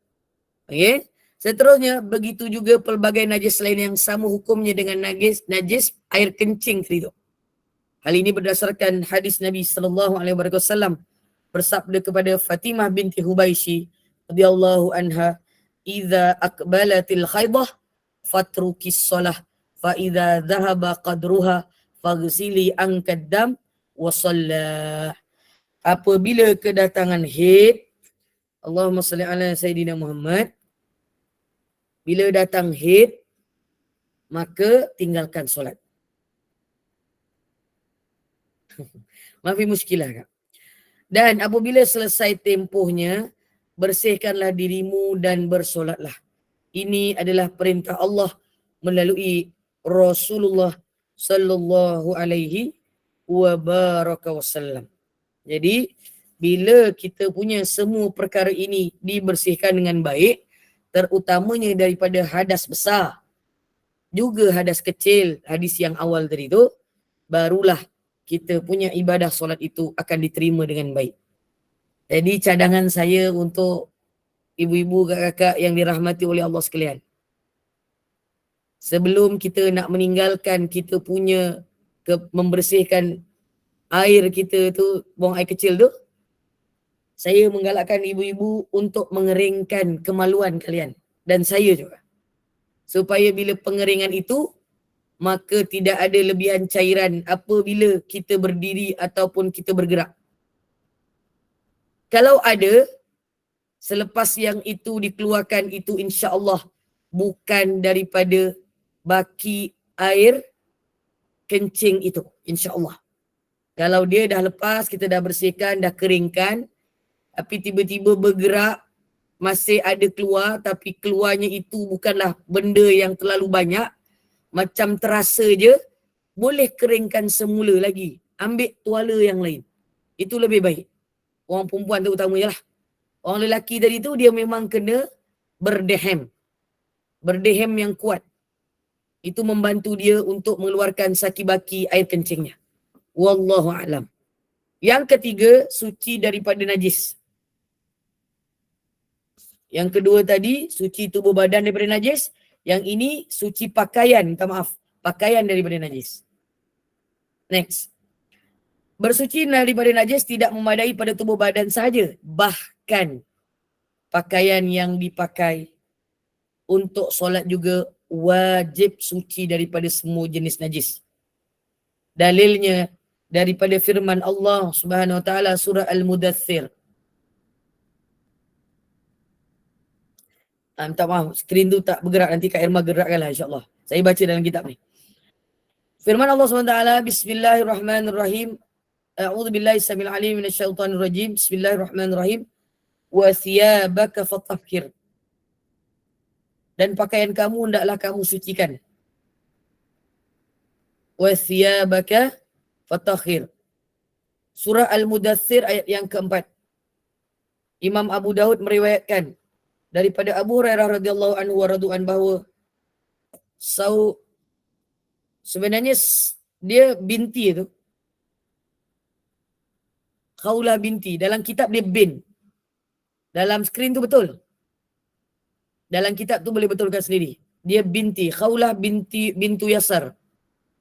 Okay. Seterusnya, begitu juga pelbagai najis lain yang sama hukumnya dengan najis air kencing tadi tu. Hal ini berdasarkan hadis Nabi SAW bersabda kepada Fatimah binti Hubaishi radhiyallahu anha, "Idza aqbalatil khaidah fatrukis shalah fa idza dhahaba qadruha faghsili ankad dam wa shallah." Apabila kedatangan haid, Allahumma salli ala Sayyidina Muhammad, bila datang haid, maka tinggalkan solat. Mafi muskilah kak. Dan apabila selesai tempohnya, bersihkanlah dirimu dan bersolatlah. Ini adalah perintah Allah melalui Rasulullah sallallahu alaihi wa baraka wasallam. Jadi, bila kita punya semua perkara ini dibersihkan dengan baik, terutamanya daripada hadas besar, juga hadas kecil, hadis yang awal tadi tu, barulah kita punya ibadah solat itu akan diterima dengan baik. Jadi cadangan saya untuk ibu-ibu, kakak-kakak yang dirahmati oleh Allah sekalian. Sebelum kita nak meninggalkan kita punya membersihkan air kita tu, buang air kecil tu, saya menggalakkan ibu-ibu untuk mengeringkan kemaluan kalian. Dan saya juga. Supaya bila pengeringan itu, maka tidak ada lebihan cairan apabila kita berdiri ataupun kita bergerak. Kalau ada, selepas yang itu dikeluarkan itu insya-Allah bukan daripada baki air kencing itu, insya-Allah. Kalau dia dah lepas, kita dah bersihkan, dah keringkan, tapi tiba-tiba bergerak, masih ada keluar, tapi keluarnya itu bukanlah benda yang terlalu banyak, macam terasa je, boleh keringkan semula lagi. Ambil tuala yang lain. Itu lebih baik. Orang perempuan terutamanya lah. Orang lelaki tadi tu dia memang kena berdehem. Berdehem yang kuat. Itu membantu dia untuk mengeluarkan saki-baki air kencingnya. Wallahu a'lam. Yang ketiga, suci daripada najis. Yang kedua tadi, suci tubuh badan daripada najis. Yang ini, suci pakaian, minta maaf. Pakaian daripada najis. Next. Bersuci daripada najis tidak memadai pada tubuh badan sahaja. Bahkan, pakaian yang dipakai untuk solat juga wajib suci daripada semua jenis najis. Dalilnya daripada firman Allah Subhanahu wa taala surah Al-Mudaththir. Minta maaf, skrin tu tak bergerak, nanti Kak Irma gerakkanlah insya-Allah. Saya baca dalam kitab ni. Firman Allah SWT, Bismillahirrahmanirrahim. A'udzubillahi samil alim minasyaitonir rajim. Bismillahirrahmanirrahim. Wa thiyabaka fatahhir. Dan pakaian kamu hendaklah kamu sucikan. Wa thiyabaka fatahhir. Surah Al-Mudaththir ayat yang keempat. Imam Abu Daud meriwayatkan daripada Abu Hurairah radhiyallahu anhu wa radhu'an bahawa sebenarnya dia binti tu. Khawlah binti. Dalam kitab dia bin. Dalam skrin tu betul. Dalam kitab tu boleh betulkan sendiri. Dia binti. Khawlah bintu Yasar.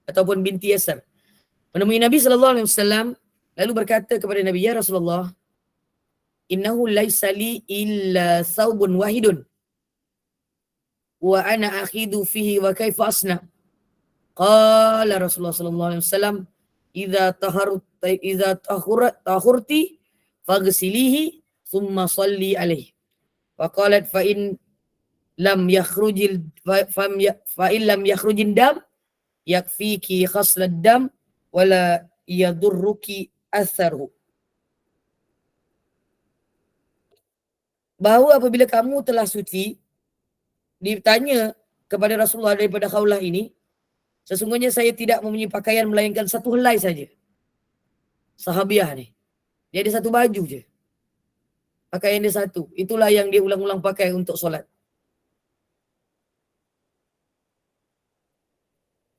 Ataupun binti Yasar. Menemui Nabi SAW. Lalu berkata kepada Nabi, ya Rasulullah, innahu laisa li illa thawbun wahidun. Wa ana akhidu fihi wa kaifa asna. Qala Rasulullah SAW, idza tahurti faghsilihi thumma salli alaihi. Wa qalat fa in lam yakhrujil dam yakfiki khaslad dam wala yadurruki atharu. Bahawa apabila kamu telah suci, ditanya kepada Rasulullah daripada khawlah ini, sesungguhnya saya tidak mempunyai pakaian melainkan satu helai saja. Sahabiah ni. Dia ada satu baju je. Pakaian dia satu. Itulah yang dia ulang-ulang pakai untuk solat.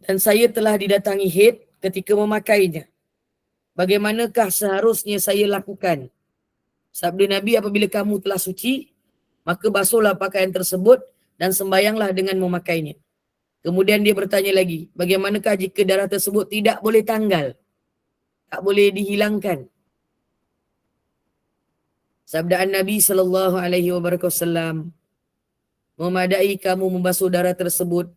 Dan saya telah didatangi haid ketika memakainya. Bagaimanakah seharusnya saya lakukan? Sabda Nabi, apabila kamu telah suci, maka basuhlah pakaian tersebut dan sembayanglah dengan memakainya. Kemudian dia bertanya lagi, bagaimanakah jika darah tersebut tidak boleh tanggal? Tak boleh dihilangkan. Sabdaan Nabi SAW, memadai kamu membasuh darah tersebut,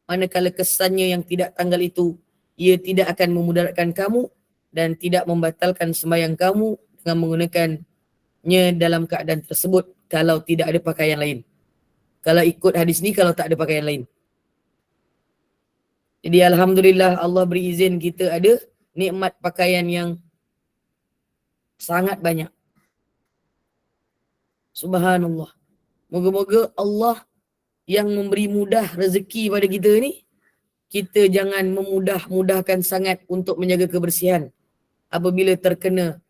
manakala kesannya yang tidak tanggal itu, ia tidak akan memudaratkan kamu dan tidak membatalkan sembahyang kamu dengan menggunakannya dalam keadaan tersebut kalau tidak ada pakaian lain. Kalau ikut hadis ni, kalau tak ada pakaian lain. Jadi alhamdulillah Allah beri izin kita ada nikmat pakaian yang sangat banyak. Subhanallah. Moga-moga Allah yang memberi mudah rezeki pada kita ni, kita jangan memudah-mudahkan sangat untuk menjaga kebersihan apabila terkena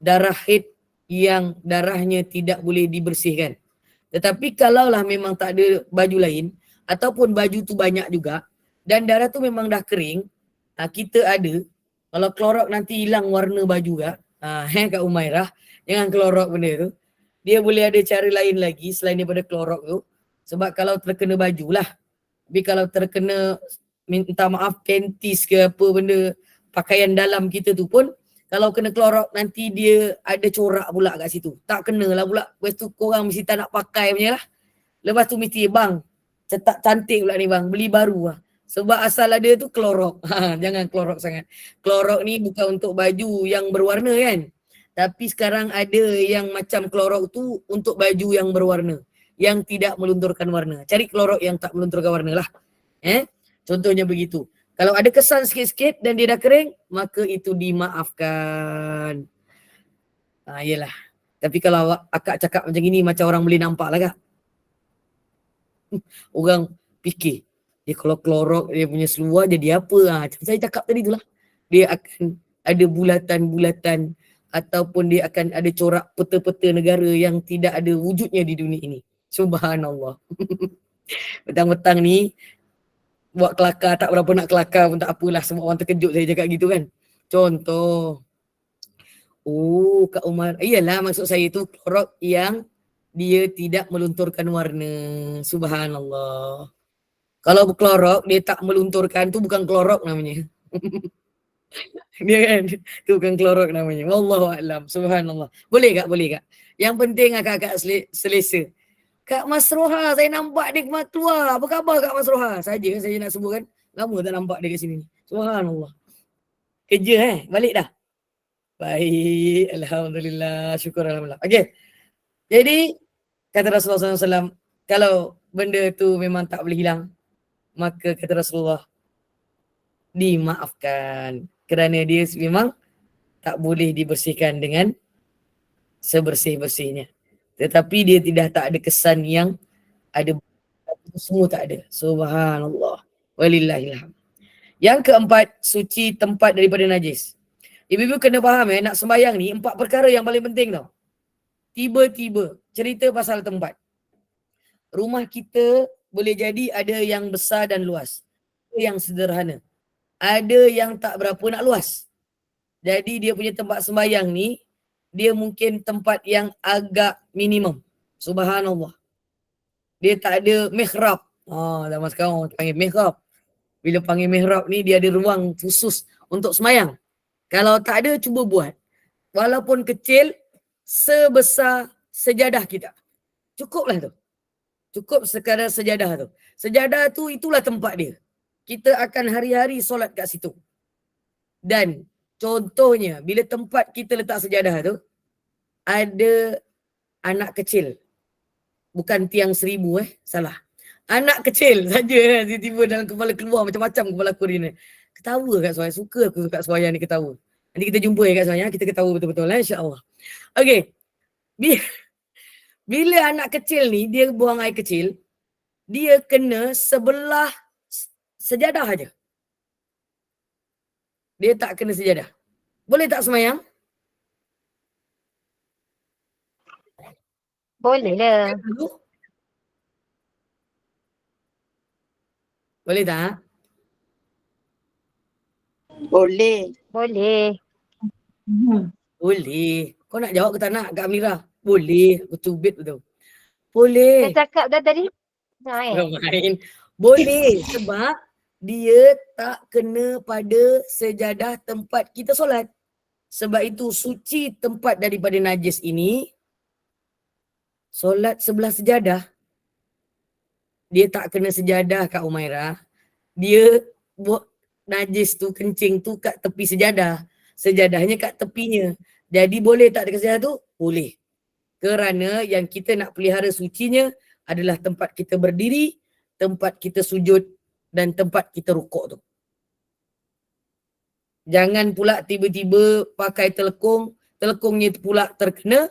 darah haid yang darahnya tidak boleh dibersihkan. Tetapi kalaulah memang tak ada baju lain ataupun baju tu banyak juga dan darah tu memang dah kering, kita ada, kalau klorok nanti hilang warna baju kan, Kak Umairah, jangan klorok benda tu. Dia boleh ada cara lain lagi selain daripada klorok tu. Sebab kalau terkena baju lah. Tapi kalau terkena, minta maaf, panties ke apa benda, pakaian dalam kita tu pun, kalau kena klorok nanti dia ada corak pula kat situ. Tak kena lah pula. Lepas tu korang mesti tak nak pakai punya lah. Lepas tu mesti bang, cetak cantik pula ni bang, beli baru lah. Sebab asal ada tu klorok. Jangan klorok sangat. Klorok ni bukan untuk baju yang berwarna kan. Tapi sekarang ada yang macam klorok tu untuk baju yang berwarna. Yang tidak melunturkan warna. Cari klorok yang tak melunturkan warna lah. Contohnya begitu. Kalau ada kesan sikit-sikit dan dia dah kering, maka itu dimaafkan. Yelah. Tapi kalau akak cakap macam ini, macam orang boleh nampak lah kak. Orang fikir, dia kalau klorok dia punya seluar jadi apa? Macam saya cakap tadi tu lah. Dia akan ada bulatan-bulatan ataupun dia akan ada corak peta-peta negara yang tidak ada wujudnya di dunia ini. Subhanallah. Petang-petang ni, buat kelakar, tak berapa nak kelakar pun tak apalah. Semua orang terkejut saya cakap gitu kan. Contoh. Kak Umar. Iyalah maksud saya tu klorok yang dia tidak melunturkan warna. Subhanallah. Kalau klorok dia tak melunturkan tu bukan klorok namanya. Dia kan, tu bukan klorok namanya. Wallahu a'lam. Subhanallah. Boleh kak? Boleh kak? Yang penting akak-akak selesa. Kak Masroha, saya nampak dia keluar. Apa khabar Kak Masroha? Saja saya nak sebut kan. Lama tak nampak dia kat sini ni. Subhanallah. Kerja balik dah. Baik. Alhamdulillah. Syukur Alhamdulillah. Okey. Jadi, kata Rasulullah SAW, kalau benda tu memang tak boleh hilang, maka kata Rasulullah, dimaafkan. Kerana dia memang tak boleh dibersihkan dengan sebersih-bersihnya. Tetapi dia tak ada kesan yang ada, semua tak ada. Subhanallah. Walillahilhamd. Yang keempat, suci tempat daripada najis. Ibu-ibu kena faham nak sembahyang ni 4 perkara yang paling penting tau. Tiba-tiba cerita pasal tempat. Rumah kita boleh jadi ada yang besar dan luas. Yang sederhana. ada yang tak berapa nak luas. Jadi dia punya tempat sembahyang ni, dia mungkin tempat yang agak minimum. Subhanallah. Dia tak ada mihrab. Zaman sekarang orang panggil mihrab. Bila panggil mihrab ni, dia ada ruang khusus untuk sembahyang. Kalau tak ada, cuba buat. Walaupun kecil, sebesar sejadah kita. Cukuplah tu. Cukup sekadar sejadah tu. Sejadah tu itulah tempat dia. Kita akan hari-hari solat kat situ. Dan contohnya, bila tempat kita letak sejadah tu, ada anak kecil. Bukan tiang 1000 salah. Anak kecil saja tiba-tiba dalam kepala keluar macam-macam kepala aku ni. Ketawa kat Suhaya. Suka aku kat Suhaya ni ketawa. Nanti kita jumpa kat Suhaya. Kita ketawa betul-betul insya-Allah. Okey. Bila anak kecil ni dia buang air kecil, dia kena sebelah sejadah aja. Dia tak kena sejadah. Boleh tak semayang? Boleh lah. Boleh tak? Boleh. Boleh. Boleh. Kau nak jawab ke tak nak Kak Amira? Boleh. Aku cubit betul. Boleh. Saya cakap dah tadi. Main. Boleh sebab dia tak kena pada sejadah tempat kita solat. Sebab itu suci tempat daripada najis ini, solat sebelah sejadah. Dia tak kena sejadah Kak Umairah. Dia buat najis tu, kencing tu kat tepi sejadah. Sejadahnya kat tepinya. Jadi boleh tak dekat sejadah tu? Boleh. Kerana yang kita nak pelihara sucinya adalah tempat kita berdiri, tempat kita sujud dan tempat kita rukuk tu. Jangan pula tiba-tiba pakai telekung, telekungnya pula terkena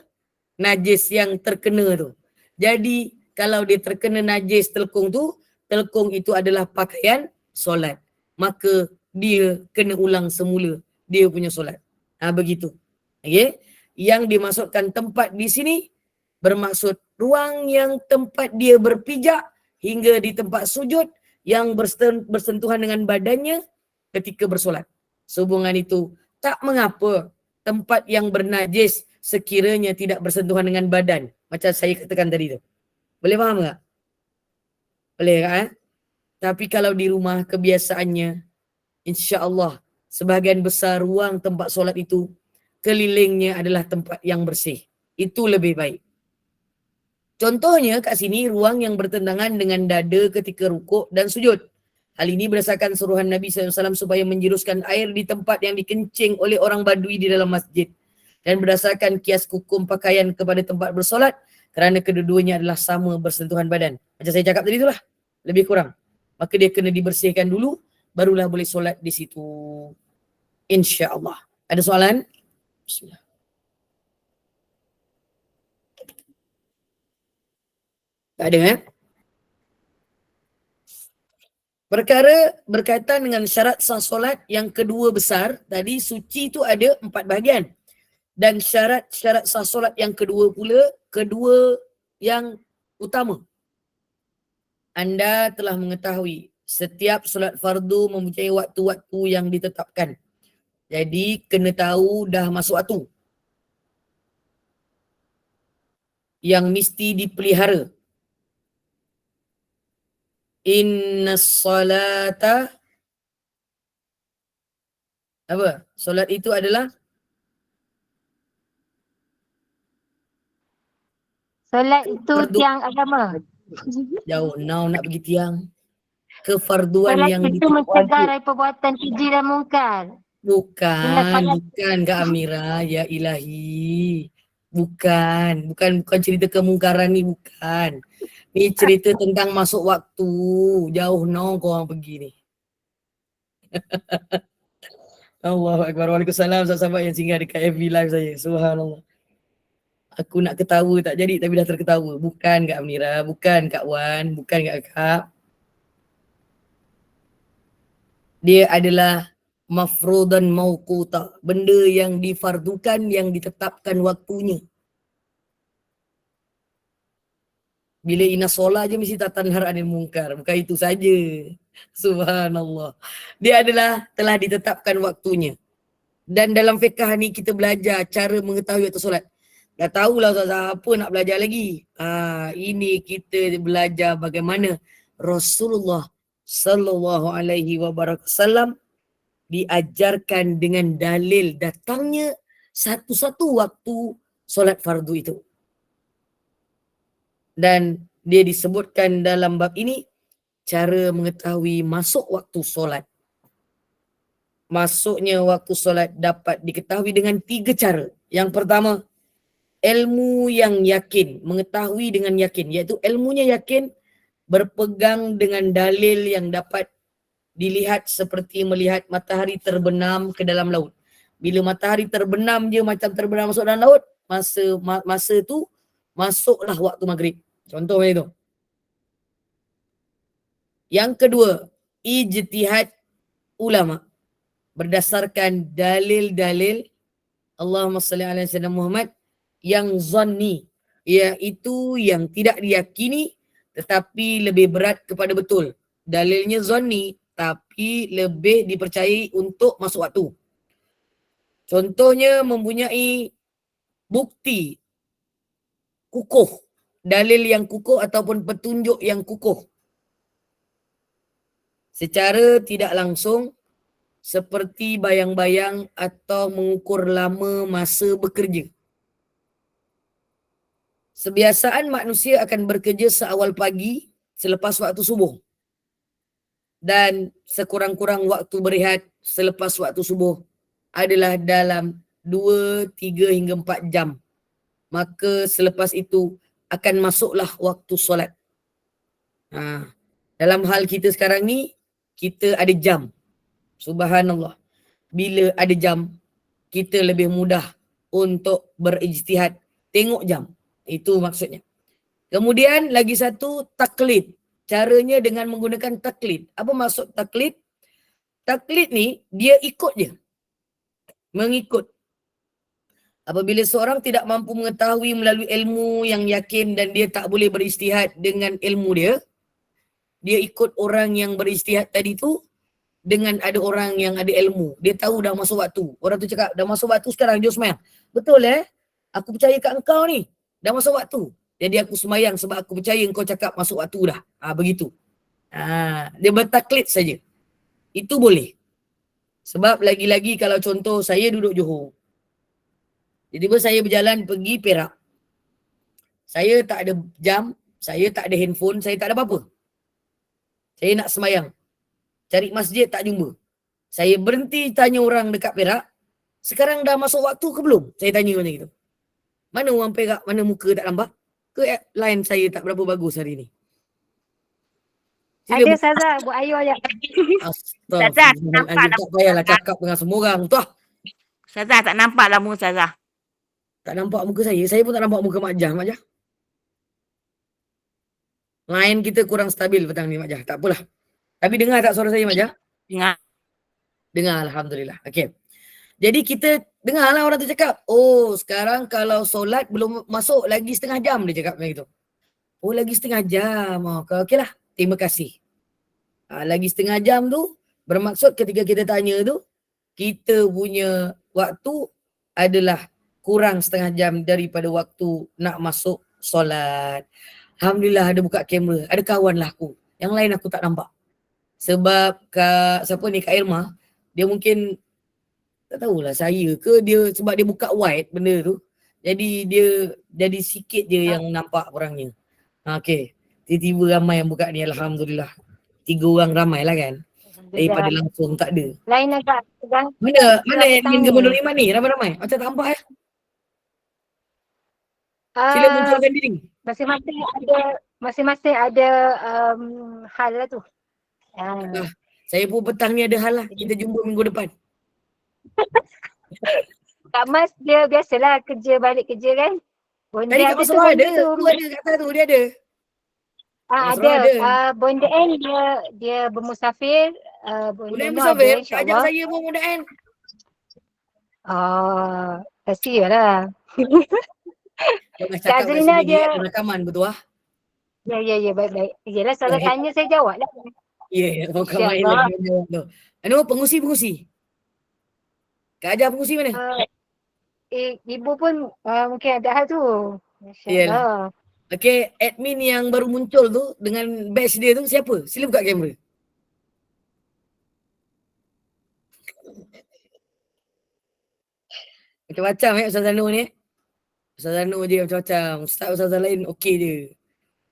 najis yang terkena tu. Jadi kalau dia terkena najis telekung tu, telekung itu adalah pakaian solat. Maka dia kena ulang semula dia punya solat. Begitu. Okay? Yang dimaksudkan tempat di sini bermaksud ruang yang tempat dia berpijak hingga di tempat sujud yang bersentuhan dengan badannya ketika bersolat. Sehubungan itu tak mengapa tempat yang bernajis sekiranya tidak bersentuhan dengan badan. Macam saya katakan tadi tu. Boleh faham tak? Boleh kan? Tapi kalau di rumah kebiasaannya, insya-Allah sebahagian besar ruang tempat solat itu kelilingnya adalah tempat yang bersih. Itu lebih baik. Contohnya kat sini ruang yang bertentangan dengan dada ketika rukuk dan sujud. Hal ini berdasarkan suruhan Nabi SAW supaya menjuruskan air di tempat yang dikencing oleh orang Badui di dalam masjid. Dan berdasarkan kias hukum pakaian kepada tempat bersolat kerana kedua-duanya adalah sama bersentuhan badan. Macam saya cakap tadi itulah. Lebih kurang. Maka dia kena dibersihkan dulu, barulah boleh solat di situ. InsyaAllah. Ada soalan? Bismillah. Tak ada Perkara berkaitan dengan syarat sah solat yang kedua besar, tadi suci itu ada 4 bahagian. Dan syarat-syarat sah solat yang kedua pula, kedua yang utama. Anda telah mengetahui setiap solat fardu mempunyai waktu-waktu yang ditetapkan. Jadi kena tahu dah masuk waktu. Yang mesti dipelihara. Inna salata apa? Solat itu adalah Solat itu fardu. tiang agama. Jauh now nak pergi tiang. Kefarduan Solat yang itu mencegah dari perbuatan keji dan mungkar. Bukan Kak Amira, ya ilahi. Bukan cerita kemungkaran ni, bukan. Ni cerita tentang masuk waktu. Jauh no korang pergi ni. Allahu Akbar. Waalaikumsalam sahabat-sahabat yang singgah dekat FB live saya. Subhanallah. Aku nak ketawa tak jadi tapi dah terketawa. Bukan Kak Amira, bukan Kak Wan, bukan Kak. Dia adalah mafrudan mauquta. Benda yang difardukan, yang ditetapkan waktunya. Bila ina solat je mesti tak tanhar anil mungkar. Bukan itu saja. Subhanallah. Dia adalah telah ditetapkan waktunya. Dan dalam fiqh ni kita belajar cara mengetahui waktu solat. Dah tahulah Ustazah, apa nak belajar lagi? Ini kita belajar bagaimana Rasulullah sallallahu alaihi wasallam diajarkan dengan dalil datangnya satu-satu waktu solat fardu itu. Dan dia disebutkan dalam bab ini cara mengetahui masuk waktu solat. Masuknya waktu solat dapat diketahui dengan 3 cara. Yang pertama, ilmu yang yakin, mengetahui dengan yakin, iaitu ilmunya yakin berpegang dengan dalil yang dapat dilihat seperti melihat matahari terbenam ke dalam laut. Bila matahari terbenam je macam terbenam masuk dalam laut, masa tu masuklah waktu maghrib. Contoh macam itu. Yang kedua, ijtihad ulama berdasarkan dalil-dalil Allahumma salli ala sayyidina Muhammad yang zanni, iaitu yang tidak diyakini tetapi lebih berat kepada betul. Dalilnya zanni tapi lebih dipercayai untuk masuk waktu. Contohnya mempunyai bukti kukuh, dalil yang kukuh ataupun petunjuk yang kukuh. Secara tidak langsung seperti bayang-bayang atau mengukur lama masa bekerja. Sebiasaan manusia akan bekerja seawal pagi selepas waktu subuh. Dan sekurang-kurang waktu berehat selepas waktu subuh adalah dalam 2, 3 hingga 4 jam. Maka selepas itu akan masuklah waktu solat. Dalam hal kita sekarang ni, kita ada jam. Subhanallah. Bila ada jam, kita lebih mudah untuk berijtihad. Tengok jam. Itu maksudnya. Kemudian lagi satu, taklid. Caranya dengan menggunakan taklid. Apa maksud taklid? Taklid ni dia ikut je. Mengikut. Apabila seorang tidak mampu mengetahui melalui ilmu yang yakin dan dia tak boleh berijtihad dengan ilmu dia, dia ikut orang yang berijtihad tadi tu dengan ada orang yang ada ilmu. Dia tahu dah masuk waktu. Orang tu cakap, dah masuk waktu sekarang, jom semayang. Betul aku percaya kat engkau ni. Dah masuk waktu. Jadi aku semayang sebab aku percaya engkau cakap masuk waktu dah. Begitu. Dia bertaklid saja. Itu boleh. Sebab lagi-lagi kalau contoh saya duduk Johor. Jadi saya berjalan pergi Perak. Saya tak ada jam, saya tak ada handphone, saya tak ada apa-apa. Saya nak semayang. Cari masjid tak jumpa. Saya berhenti tanya orang dekat Perak, sekarang dah masuk waktu ke belum? Saya tanya macam itu. Mana orang Perak, mana muka tak nampak? Ke line saya tak berapa bagus hari ni? Ada Ustazah, buat ayu aja. Ustazah, nampak tak payahlah cakap dengan semua orang. Tuh. Ustazah tak nampak lah muka Ustazah. Tak nampak muka saya. Saya pun tak nampak muka Mak Jah. Mak Jah. Line kita kurang stabil petang ni Mak Jah. Tak apalah. Tapi dengar tak suara saya Mak Jah? Dengar. Dengar, Alhamdulillah. Okey. Jadi kita dengarlah orang tu cakap, oh sekarang kalau solat belum masuk lagi setengah jam, dia cakap macam itu. Oh lagi setengah jam. Okeylah. Terima kasih. Lagi setengah jam tu bermaksud ketika kita tanya tu, kita punya waktu adalah kurang setengah jam daripada waktu nak masuk solat. Alhamdulillah ada buka kamera. Ada kawan lah aku. Yang lain aku tak nampak. Sebab siapa ni, Kak Irma, dia mungkin tak tahulah saya ke dia, sebab dia buka wide benda tu. Jadi dia jadi sikit je yang nampak orangnya. Okey. Tiba-tiba ramai yang buka ni, Alhamdulillah. 3 orang ramai lah kan. Daripada langsung tak ada. Lain agak pegang. Mana admin Gubernur Iman ni? Ramai-ramai. Macam tak nampak Sila munculkan diri. Masing-masing ada hal lah tu. Saya pun petang ni ada hal lah. Kita jumpa minggu depan. Kak Mas dia biasalah balik kerja kan. Bonda Tadi kat Masrah ada. Tu ada kat atas tu. Dia ada. Ada. Bonda N dia bermusafir. Bonda N bermusafir. Ajak saya pun Bonda N. Kasihanlah. Jangan cakap kat sini dia rekaman betul lah. Ya, baik. Yelah, salah Baik. tanya saya jawab lah. Ya, kau Insya main Allah. lagi jawab tu. Pengusi. Kak Ajar pengusi mana? Ibu pun mungkin ada hal tu. Masya Iyalah. Allah. Okey, admin yang baru muncul tu dengan badge dia tu siapa? Sila buka kamera. Macam-macam Ustaz Zanu ni. Ustaz Zanu je macam-macam. Ustaz lain okey je.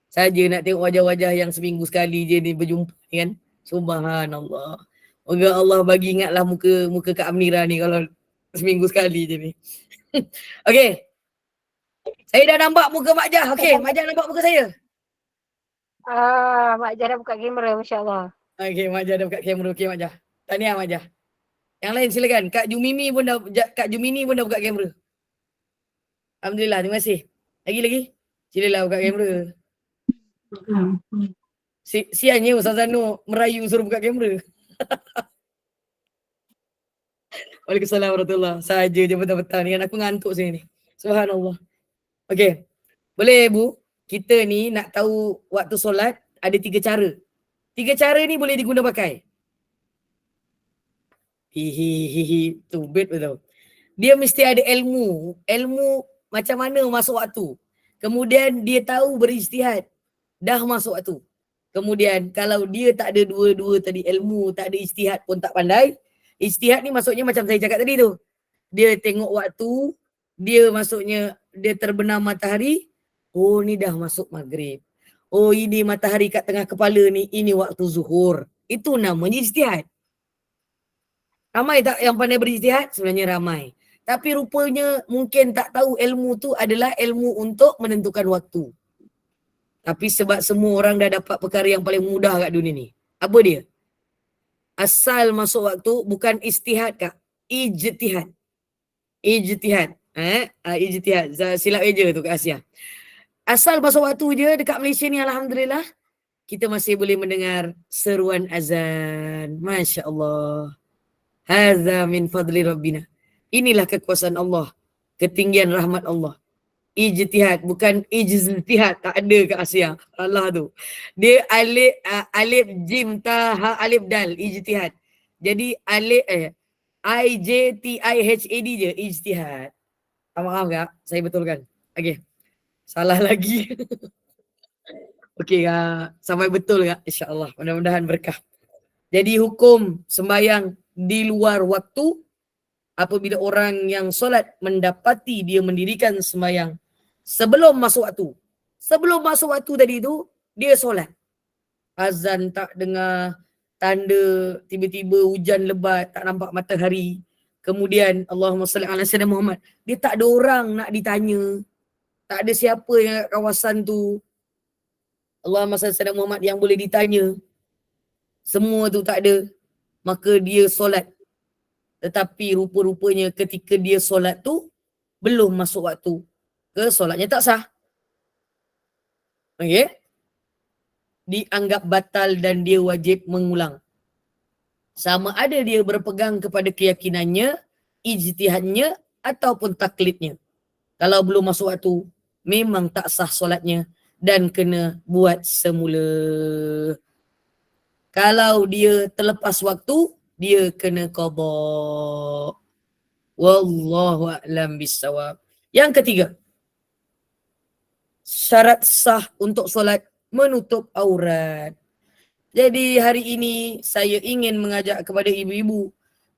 Saja nak tengok wajah-wajah yang seminggu sekali je ni berjumpa ni kan. Subhanallah. Moga Allah bagi ingatlah muka Kak Amira ni kalau seminggu sekali je ni. Okey. Saya dah nampak muka Mak Jah. Okey, Mak Jah nampak muka saya. Mak Jah dah buka kamera, Masya Allah. Okey, Mak Jah dah buka kamera. Okey, Mak Jah. Tahniah Mak Jah. Yang lain silakan. Kak Jumini pun dah buka kamera. Alhamdulillah, terima kasih. Lagi. Silalah buka kamera. Siannya Ustaz Zanu merayu suruh buka kamera. Waalaikumsalam warahmatullahi. Saja je petang-petang ni kan aku ngantuk sini ni. Subhanallah. Okey. Boleh Bu? Kita ni nak tahu waktu solat ada 3 cara. 3 cara ni boleh diguna pakai. Hihihihi. Tu bed betul. Dia mesti ada ilmu. Ilmu macam mana masuk waktu. Kemudian dia tahu berijtihad. Dah masuk waktu. Kemudian kalau dia tak ada dua-dua tadi, ilmu, tak ada ijtihad pun tak pandai. Ijtihad ni maksudnya macam saya cakap tadi tu. Dia tengok waktu, dia maksudnya dia terbenam matahari, oh ni dah masuk maghrib. Oh ini matahari kat tengah kepala ni, ini waktu zuhur. Itu namanya ijtihad. Ramai tak yang pandai berijtihad? Sebenarnya ramai. Tapi rupanya mungkin tak tahu ilmu tu adalah ilmu untuk menentukan waktu. Tapi sebab semua orang dah dapat perkara yang paling mudah kat dunia ni. Apa dia? Asal masuk waktu bukan istihad Kak. Ijtihad. Ijtihad. Ijtihad. Silap eja tu Kak Asia. Asal masuk waktu je dekat Malaysia ni alhamdulillah kita masih boleh mendengar seruan azan. Masya Allah. Hadza min fadli Rabbina. Inilah kekuasaan Allah. Ketinggian rahmat Allah. Ijtihad, bukan ijtihad. Tak ada Kak Asia. Allah tu. Dia alif jim ta ha alif dal. Ijtihad. Jadi alif IJTIHAD je. Ijtihad. Maaf Kak. Saya betulkan. Okey. Salah lagi. Okey Kak. Sampai betul Kak. InsyaAllah. Mudah-mudahan berkah. Jadi hukum sembahyang di luar waktu apabila orang yang solat mendapati dia mendirikan sembahyang sebelum masuk waktu. Sebelum masuk waktu tadi tu, dia solat. Azan tak dengar, tanda tiba-tiba hujan lebat, tak nampak matahari. Kemudian Allahumma salli ala sayyidina Muhammad. Dia tak ada orang nak ditanya. Tak ada siapa yang kat kawasan tu. Allahumma salli ala sayyidina Muhammad yang boleh ditanya. Semua tu tak ada. Maka dia solat. Tetapi rupa-rupanya ketika dia solat tu, belum masuk waktu. Solatnya tak sah. Okey. Dianggap batal dan dia wajib mengulang. Sama ada dia berpegang kepada keyakinannya, ijtihadnya ataupun taklidnya. Kalau belum masuk waktu, memang tak sah solatnya dan kena buat semula. Kalau dia terlepas waktu, dia kena qada. Wallahu a'lam bissawab. Yang ketiga, syarat sah untuk solat menutup aurat. Jadi hari ini saya ingin mengajak kepada ibu-ibu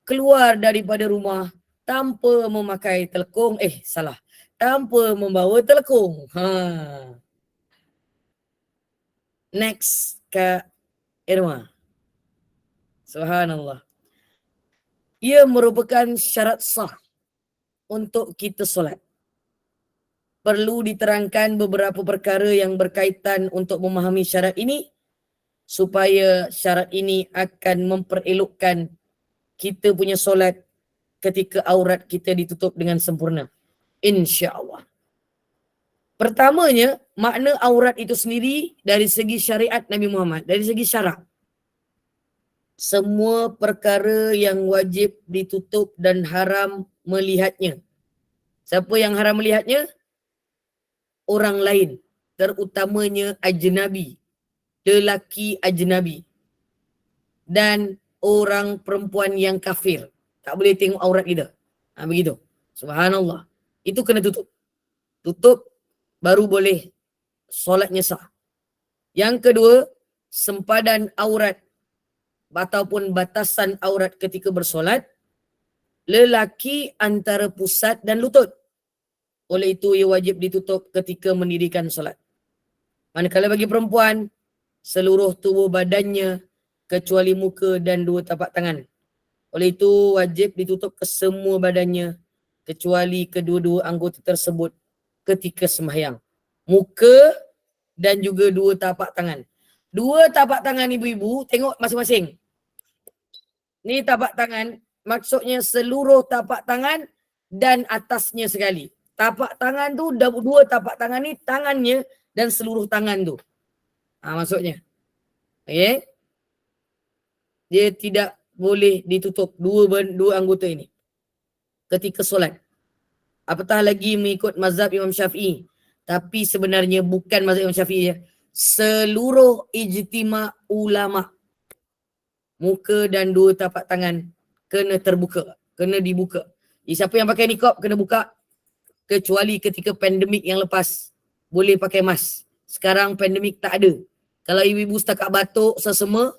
keluar daripada rumah tanpa memakai telekung. Tanpa membawa telekung. Next Kak Irma. Subhanallah. Ia merupakan syarat sah untuk kita solat. Perlu diterangkan beberapa perkara yang berkaitan untuk memahami syarat ini supaya syarat ini akan memperelokkan kita punya solat ketika aurat kita ditutup dengan sempurna. InsyaAllah. Pertamanya, makna aurat itu sendiri dari segi syariat Nabi Muhammad, dari segi syarak. Semua perkara yang wajib ditutup dan haram melihatnya. Siapa yang haram melihatnya? Orang lain. terutamanya ajnabi, lelaki ajnabi dan orang perempuan yang kafir. Tak boleh tengok aurat kita. Begitu. Subhanallah. Itu kena tutup. Tutup baru boleh solatnya sah. Yang kedua, sempadan aurat ataupun batasan aurat ketika bersolat, lelaki antara pusat dan lutut. Oleh itu ia wajib ditutup ketika mendirikan solat. Manakala bagi perempuan, seluruh tubuh badannya kecuali muka dan dua tapak tangan. Oleh itu wajib ditutup ke semua badannya kecuali kedua-dua anggota tersebut ketika sembahyang. Muka dan juga dua tapak tangan. Dua tapak tangan ibu-ibu, tengok masing-masing. Ni tapak tangan, maksudnya seluruh tapak tangan dan atasnya sekali. Tapak tangan tu, dua tapak tangan ni tangannya dan seluruh tangan tu. Maksudnya. Okay. Dia tidak boleh ditutup dua anggota ini ketika solat. Apatah lagi mengikut mazhab Imam Syafi'i. Tapi sebenarnya bukan mazhab Imam Syafi'i ya. Seluruh ijtima ulama, muka dan dua tapak tangan kena terbuka, kena dibuka. Siapa yang pakai niqab kena buka, kecuali ketika pandemik yang lepas boleh pakai mask. Sekarang pandemik tak ada. Kalau ibu-ibu setakat batuk sesama,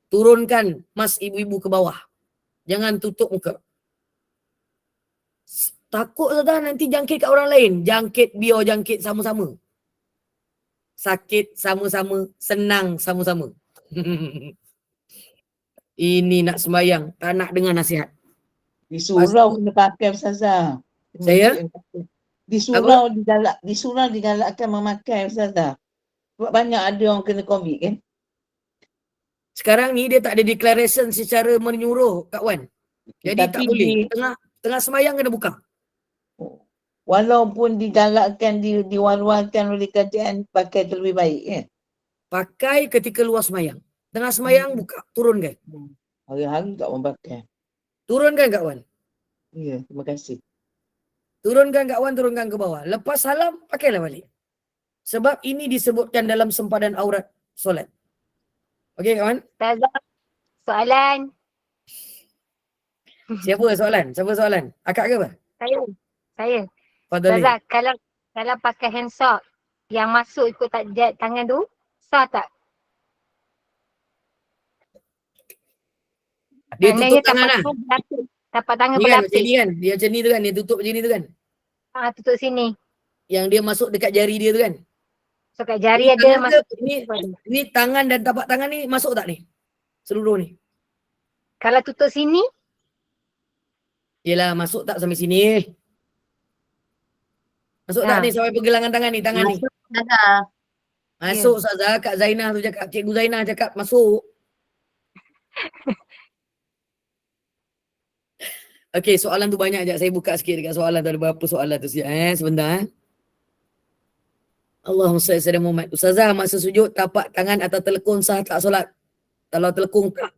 turunkan mask ibu-ibu ke bawah. Jangan tutup muka. Takut dah nanti jangkit kat orang lain. Jangkit biar jangkit sama-sama. Sakit sama-sama, senang sama-sama. Ini nak sembahyang, tak nak dengar nasihat. Di surau kena pakai Ustazah. Saya? Di surau digalakkan memakai Ustazah. Sebab banyak ada orang kena COVID kan. Sekarang ni dia tak ada declaration secara menyuruh Kak Wan. Jadi tak boleh. Tengah sembahyang kena buka. Walaupun digalakkan, diwar-warkan oleh kerajaan pakai terlebih baik kan. Pakai ketika luar sembahyang. Tengah sembahyang buka, turunkan. Hari-hari tak orang pakai. Turunkan Kak Wan. Ya, terima kasih. Turunkan Kak Wan, turunkan ke bawah. Lepas salam, pakailah balik. Sebab ini disebutkan dalam sempadan aurat solat. Okey Kak Wan? Ustazah, soalan. Siapa soalan? Siapa soalan? Akak ke apa? Saya. Fadali. Ustazah, kalau pakai hand sock yang masuk ikut tangan tu, sah tak? Dia tutup Maknanya tangan lah. Tapak tangan Ni kan macam berlapis. ni kan. Dia macam ni tu kan. Dia tutup macam ni tu kan. Tutup sini. Yang dia masuk dekat jari dia tu kan. So kat jari Ini ada tangan masuk. Ni tangan dan tapak tangan ni masuk tak ni? Seluruh ni. Kalau tutup sini, Yelah masuk tak sampai sini? Masuk tak ni sampai pergelangan tangan ni, tangan Masuk, ni? Ustazah. Masuk Ustazah, Kak Zainah tu cakap, Cikgu Zainah cakap masuk. Okey, soalan tu banyak sekejap. Saya buka sikit dekat soalan tu. Ada berapa soalan tu sekejap. Sebentar. Allahumma salli ala Muhammad. Ustazah, masa sujud tapak tangan atau telekung sah tak solat? Kalau telekung tak.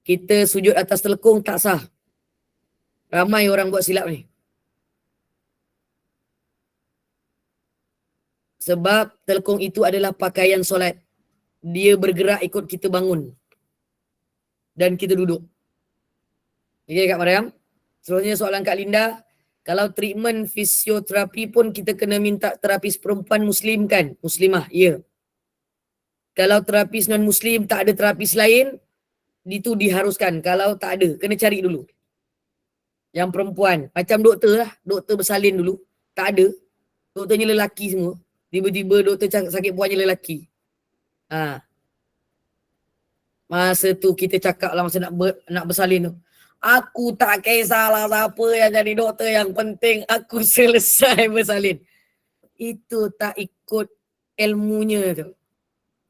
Kita sujud atas telekung tak sah. Ramai orang buat silap ni. Sebab telekung itu adalah pakaian solat. Dia bergerak ikut kita bangun. Dan kita duduk. Okey Kak Mariam. Seterusnya soalan Kak Linda. Kalau treatment fisioterapi pun kita kena minta terapis perempuan muslim kan? Muslimah, ya. Kalau terapis non-muslim tak ada terapis lain, itu diharuskan. Kalau tak ada, kena cari dulu. Yang perempuan. Macam doktor lah. Doktor bersalin dulu. Tak ada. Doktornya lelaki semua. Tiba-tiba doktor sakit puannya lelaki. Masa tu kita cakap lah masa nak bersalin tu. Aku tak kisahlah siapa yang jadi doktor. Yang penting aku selesai bersalin. Itu tak ikut ilmunya tu.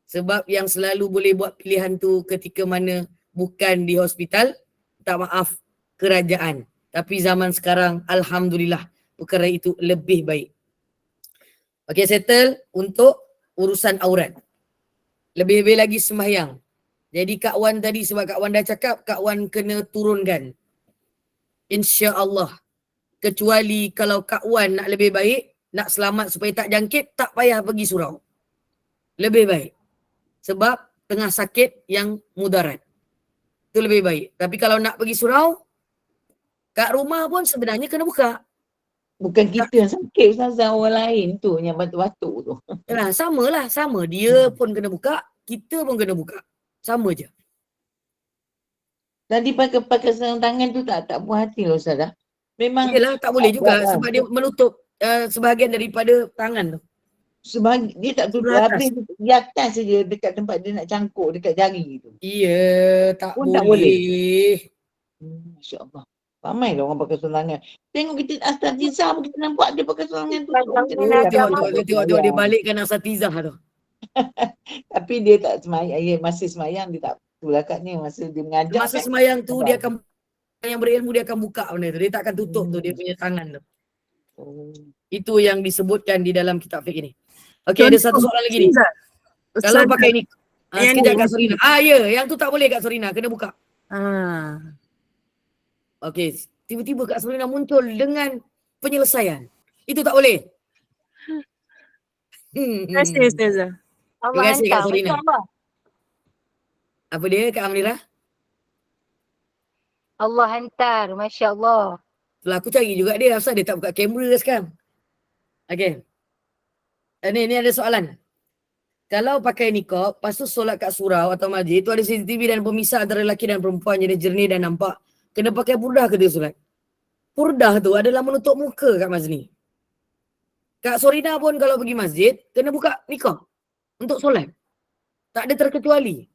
Sebab yang selalu boleh buat pilihan tu ketika mana bukan di hospital. Tak maaf, kerajaan. Tapi zaman sekarang, Alhamdulillah, perkara itu lebih baik. Okey, settle untuk urusan aurat. Lebih-lebih lagi sembahyang. Jadi Kak Wan tadi, sebab Kak Wan dah cakap, Kak Wan kena turunkan. InsyaAllah. Kecuali kalau Kak Wan nak lebih baik, nak selamat supaya tak jangkit, tak payah pergi surau. Lebih baik. Sebab tengah sakit yang mudarat. Itu lebih baik. Tapi kalau nak pergi surau, kat rumah pun sebenarnya kena buka. Bukan kita yang sakit Ustazah, orang lain tu yang batuk-batuk tu. Yalah, sama. Dia pun kena buka, kita pun kena buka. Sama je. Tadi pakai sarung tangan tu tak puas hati lah Ustazah. Memang Yelah, tak boleh juga tak- sebab dia menutup sebahagian daripada tangan tu. sebab dia tak tutup Sebelah atas. habis di atas saja dekat tempat dia nak cangkuk dekat jari tu. Ya, tak Pun tak boleh. Masya Allah. Ramai lah orang pakai sarung tangan. Tengok kita Astagfirullah pun kita nampak dia pakai sarung tangan tu. Tengok dia balikkan asatizah tu. Tapi dia tak semayang, masih semayang dia tak itulah katnya masa dia mengajar Masa kan. semayang tu dia akan, yang berilmu dia akan buka benda tu. Dia tak akan tutup tu dia punya tangan tu. Itu yang disebutkan di dalam kitab fiqh ini. Okey, ada satu soalan lagi ni. Kalau pakai ni, sekejap Kak Sorina. Ya, yang tu tak boleh Kak Sorina, kena buka. Okey, tiba-tiba Kak Sorina muncul dengan penyelesaian. Itu tak boleh. Terima kasih Ustazah. Allah Terima kasih, Kak hantar. Sorina. Masya Allah. Apa dia Kak Amirah? Allah hantar. Masya Allah. Itulah aku cari juga dia, asal dia tak buka kamera sekarang. Okey. Ni ada soalan. Kalau pakai niqab, lepas tu solat kat surau atau masjid, tu ada CCTV dan pemisah antara lelaki dan perempuan jadi jernih dan nampak. Kena pakai purdah ke dia solat? Purdah tu adalah menutup muka Kak Mazni. Kak Sorina pun kalau pergi masjid, kena buka niqab untuk solat. Tak ada terkecuali.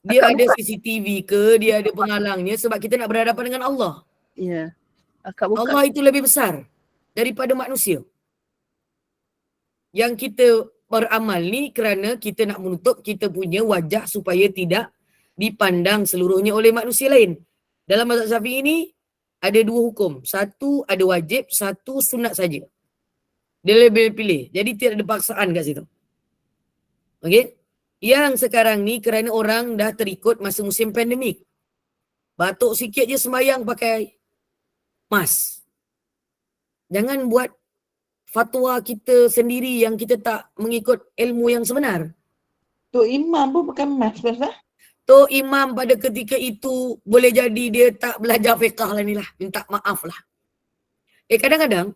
Dia ada CCTV ke, dia ada penghalangnya sebab kita nak berhadapan dengan Allah. Ya. Akak buka. Allah itu lebih besar daripada manusia. Yang kita beramal ni kerana kita nak menutup kita punya wajah supaya tidak dipandang seluruhnya oleh manusia lain. Dalam mazhab Syafi'i ini ada dua hukum. Satu ada wajib, satu sunat saja. Dia lebih pilih. Jadi tidak ada paksaan kat situ. Okey? Yang sekarang ni kerana orang dah terikut masa musim pandemik. Batuk sikit je sembahyang pakai mask. Jangan buat fatwa kita sendiri yang kita tak mengikut ilmu yang sebenar. Tok Imam pun pakai mask Ustazah. Tok Imam pada ketika itu boleh jadi dia tak belajar fiqah lah ni lah. Minta maaf lah. Kadang-kadang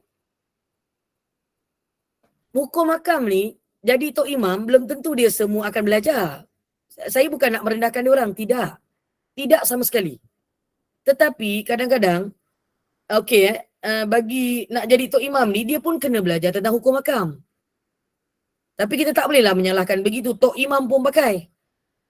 hukum hakam ni jadi Tok Imam belum tentu dia semua akan belajar. Saya bukan nak merendahkan dia orang. Tidak. Tidak sama sekali. Tetapi kadang-kadang bagi nak jadi Tok Imam ni, dia pun kena belajar tentang hukum hakam. Tapi kita tak bolehlah menyalahkan begitu. Tok Imam pun pakai.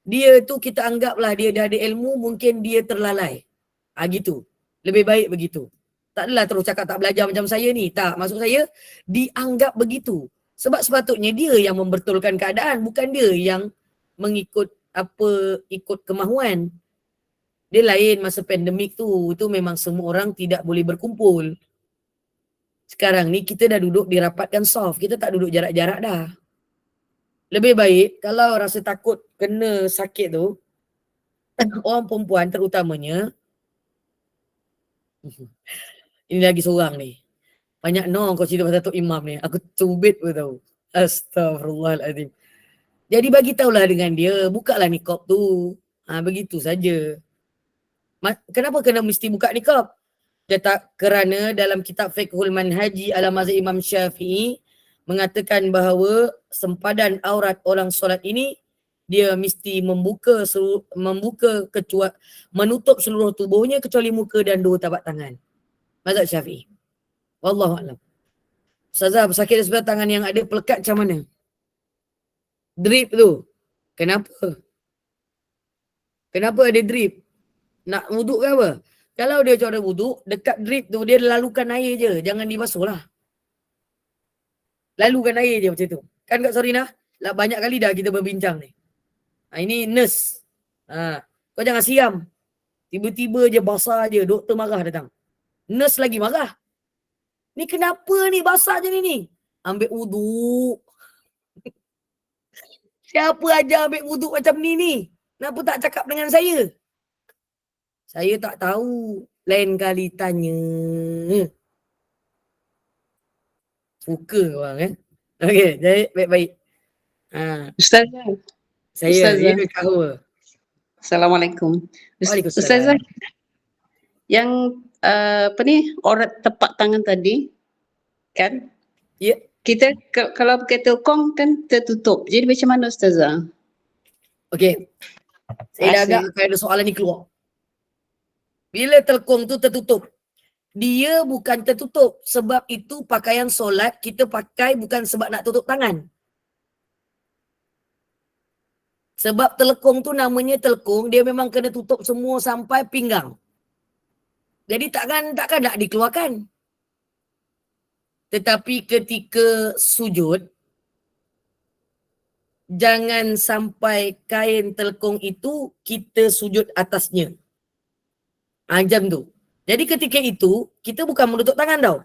Dia tu kita anggaplah dia dah ada ilmu, mungkin dia terlalai. Gitu. Lebih baik begitu. Tak adalah terus cakap tak belajar macam saya ni. Tak, maksud saya dianggap begitu. Sebab sepatutnya dia yang membetulkan keadaan, bukan dia yang mengikut ikut kemahuan. Dia lain masa pandemik tu. Itu memang semua orang tidak boleh berkumpul. Sekarang ni kita dah duduk dirapatkan soft. Kita tak duduk jarak-jarak dah. Lebih baik kalau rasa takut kena sakit tu, orang perempuan terutamanya, ini lagi seorang ni. Banyak kau cerita pasal Tok Imam ni. Aku cubit pun tahu. Astaghfirullahaladzim. Jadi bagi tahulah dengan dia, bukalah niqab tu. Begitu saja. Kenapa kena mesti buka niqab? Dia tak, kerana dalam kitab Fiqhul Manhaji ala mazhab Imam Syafi'i mengatakan bahawa sempadan aurat orang solat ini dia mesti menutup seluruh tubuhnya kecuali muka dan dua tapak tangan. Mazhab Syafi'i. Wallahualam. Ustazah, sakit di sebelah tangan yang ada pelekat macam mana? Drip tu. Kenapa? Kenapa ada drip? Nak wuduk ke apa? Kalau dia cara wuduk, dekat drip tu dia lalukan air je. Jangan dibasuh lah. Lalukan air je macam tu. Kan Kak Sorina? Banyak kali dah kita berbincang ni. Ini nurse. Kau jangan siam. Tiba-tiba je basah je. Doktor marah datang. Nurse lagi marah. Ni kenapa ni basah je ni? Ambil wuduk. Siapa ajar ambil wuduk macam ni? Kenapa tak cakap dengan saya? Saya tak tahu. Lain kali tanya. Fuka orang Okey, jadi baik-baik. Ustazah, Saya Ustazah. kahwa. Assalamualaikum. Waalaikumsalam. Ustazah, yang apa ni, orat tepak tangan tadi, kan? Ya. Kita kalau pakai telkong kan tertutup. Jadi macam mana Ustazah? Okey. Saya dah agak akan ada soalan ni keluar. Bila telkong tu tertutup, dia bukan tertutup. Sebab itu pakaian solat kita pakai bukan sebab nak tutup tangan. Sebab telekong tu namanya telekong, dia memang kena tutup semua sampai pinggang. Jadi takkan nak dikeluarkan. Tetapi ketika sujud, jangan sampai kain telekong itu kita sujud atasnya. Macam tu. Jadi ketika itu, kita bukan menutup tangan tau.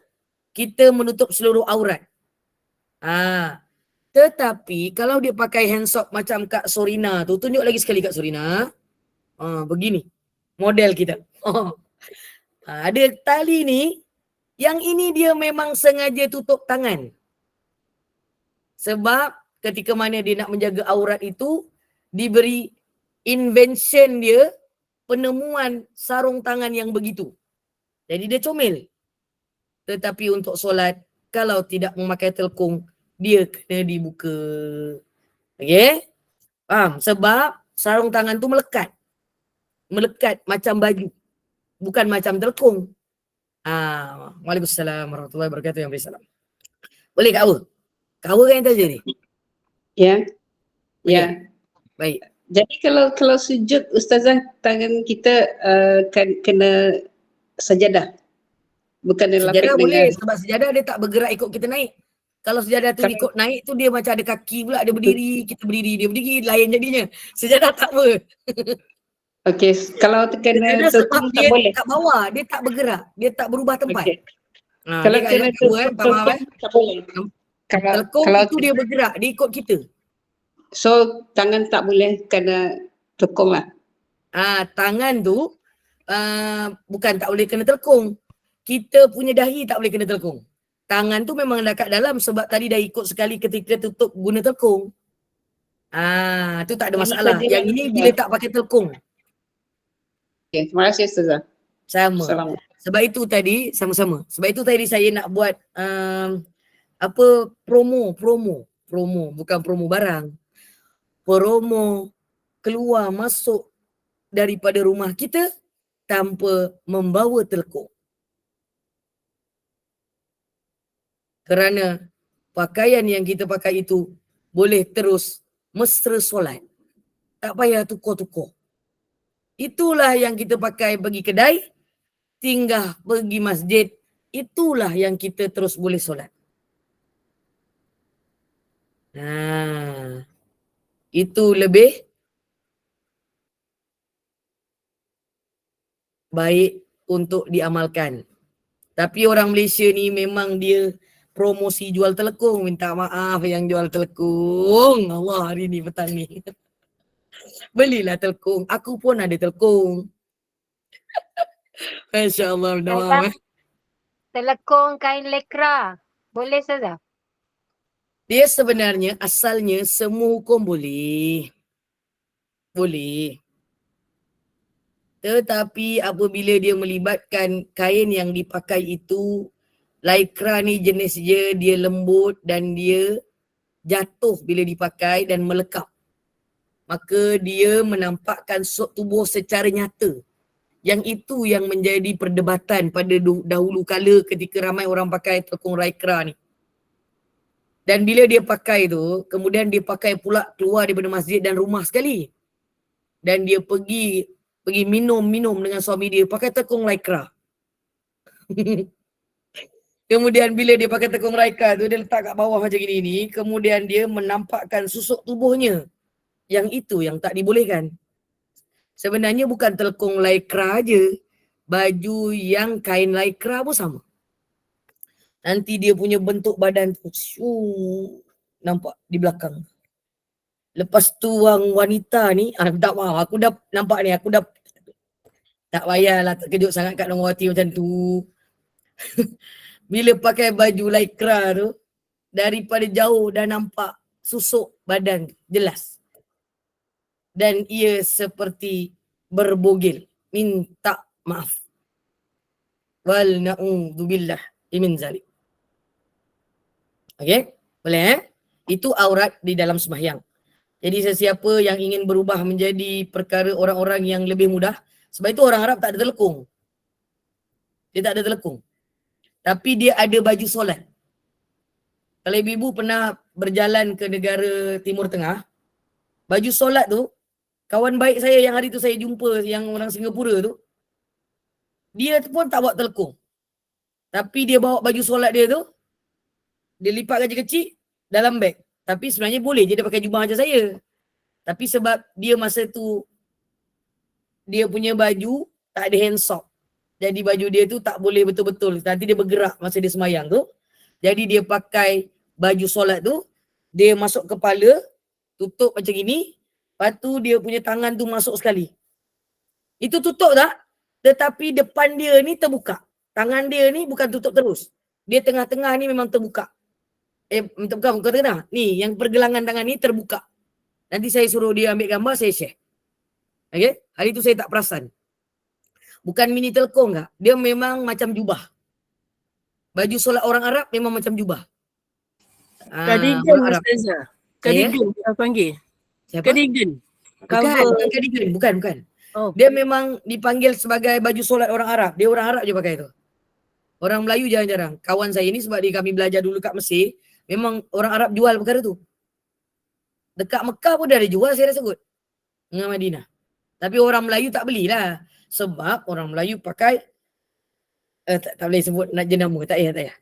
Kita menutup seluruh aurat. Tetapi kalau dia pakai handsock macam Kak Sorina tu, tunjuk lagi sekali Kak Sorina. Begini model kita. Ada tali ni, yang ini dia memang sengaja tutup tangan. Sebab ketika mana dia nak menjaga aurat itu, diberi invention dia, penemuan sarung tangan yang begitu. Jadi dia comel. Tetapi untuk solat, kalau tidak memakai telkung, dia kena dibuka. Okey? Faham? Sebab sarung tangan tu melekat. Melekat macam baju. Bukan macam telkung. Waalaikumsalam warahmatullahi wabarakatuh. Yang beri salam. Boleh Kak Awa? Kak Awa kan yang tanya ni? Ya. Ya. Baik. Jadi kalau sujud Ustazah, tangan kita kena sajadah. Bukan Sejadah lapik boleh dengan sebab sejadah dia tak bergerak ikut kita naik. Kalau sejadah tu ikut naik tu dia macam ada kaki pula, dia berdiri, kita berdiri, dia berdiri, lain jadinya. Sejadah tak apa. Okey, kalau kena Sebab telkung dia tak boleh. kat bawah, dia tak bergerak, dia tak berubah tempat. Okey. Kalau dia kena kat dua tak faham tak boleh. Telkung Kalau itu dia bergerak, dia ikut kita. so tangan tak boleh kena telkung lah. Tangan tu bukan tak boleh kena telkung. Kita punya dahi tak boleh kena telkung. Tangan tu memang dah kat dalam sebab tadi dah ikut sekali ketika tutup guna telkung. Tu tak ada masalah. Yang ini bila tak pakai telkung. Okay, terima kasih Ustazah. Sama. Sebab itu tadi, sama-sama. Sebab itu tadi saya nak buat promo, bukan promo barang. Promo keluar masuk daripada rumah kita tanpa membawa telkung. Kerana pakaian yang kita pakai itu boleh terus mesra solat. Tak payah tukar-tukar. Itulah yang kita pakai pergi kedai, tinggal pergi masjid. Itulah yang kita terus boleh solat. Itu lebih baik untuk diamalkan. Tapi orang Malaysia ni memang dia promosi jual telekung. Minta maaf yang jual telekung. Allah hari ni petang ni. Belilah telekung. Aku pun ada telekung. Masya Allah. Minta maaf. Telekung kain lekra. Boleh Ustazah? Dia sebenarnya asalnya semua hukum boleh. Boleh. Tetapi apabila dia melibatkan kain yang dipakai itu, lycra ni jenis dia lembut dan dia jatuh bila dipakai dan melekat. Maka dia menampakkan tubuh secara nyata. Yang itu yang menjadi perdebatan pada dahulu kala ketika ramai orang pakai telekung lycra ni. Dan bila dia pakai tu, kemudian dia pakai pula keluar daripada masjid dan rumah sekali. Dan dia pergi minum dengan suami dia pakai tekung lycra. Kemudian bila dia pakai tekung lycra tu, dia letak kat bawah macam gini ni, kemudian dia menampakkan susuk tubuhnya. Yang itu yang tak dibolehkan. Sebenarnya bukan telekung lycra aja, baju yang kain lycra pun sama. Nanti dia punya bentuk badan tu nampak di belakang. Lepas tu orang wanita ni, tak maaf, aku dah nampak ni, aku dah tak payahlah terkejut sangat Kak Nurwati macam tu. Bila pakai baju lycra tu, daripada jauh dah nampak susuk badan jelas. Dan ia seperti berbogel, minta maaf. Wal na'udzubillah min zalik. Okey? Boleh Itu aurat di dalam sembahyang. Jadi sesiapa yang ingin berubah menjadi perkara orang-orang yang lebih mudah, sebab itu orang Arab tak ada telekung. Dia tak ada telekung. Tapi dia ada baju solat. Kalau ibu-ibu pernah berjalan ke negara Timur Tengah, baju solat tu, kawan baik saya yang hari tu saya jumpa, yang orang Singapura tu, dia pun tak bawa telekung. Tapi dia bawa baju solat dia tu, dia lipat kecil-kecil dalam beg. Tapi sebenarnya boleh je dia pakai jubah macam saya. Tapi sebab dia masa tu, dia punya baju tak ada hand sock. Jadi baju dia tu tak boleh betul-betul. Nanti dia bergerak masa dia semayang tu. Jadi dia pakai baju solat tu, dia masuk kepala, tutup macam gini. Lepas tu dia punya tangan tu masuk sekali. Itu tutup tak? Tetapi depan dia ni terbuka. Tangan dia ni bukan tutup terus. Dia tengah-tengah ni memang terbuka. Bukan tengah. Ni yang pergelangan tangan ni terbuka. Nanti saya suruh dia ambil gambar, saya share. Okay? Hari tu saya tak perasan. Bukan mini telekong tak? Dia memang macam jubah. Baju solat orang Arab memang macam jubah. Cardigan Ustazah. Cardigan kita panggil. Siapa? Cardigan. Bukan cardigan. Bukan. Oh. Dia memang dipanggil sebagai baju solat orang Arab. Dia orang Arab je pakai tu. Orang Melayu jarang-jarang. Kawan saya ni sebab kami belajar dulu kat Mesir, memang orang Arab jual perkara tu. Dekat Mekah pun dah ada jual saya rasa kot. Dengan Madinah. Tapi orang Melayu tak belilah. Sebab orang Melayu pakai tak boleh sebut nak jenama. Tak payah.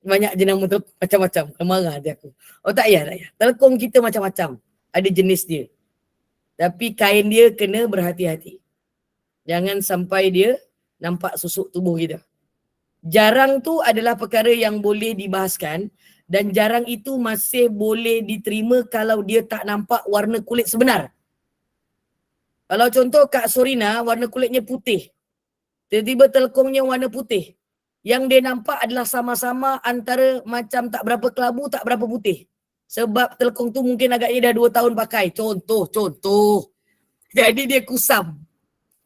Banyak jenama tu macam-macam. Marah dia aku. Oh tak payah. Telekong kita macam-macam. Ada jenis dia. Tapi kain dia kena berhati-hati. Jangan sampai dia nampak susuk tubuh kita. Jarang tu adalah perkara yang boleh dibahaskan. Dan jarang itu masih boleh diterima kalau dia tak nampak warna kulit sebenar. Kalau contoh Kak Sorina warna kulitnya putih. Tiba-tiba telekongnya warna putih. Yang dia nampak adalah sama-sama antara macam tak berapa kelabu, tak berapa putih. Sebab telekong tu mungkin agaknya dah 2 tahun pakai. Contoh. Jadi dia kusam.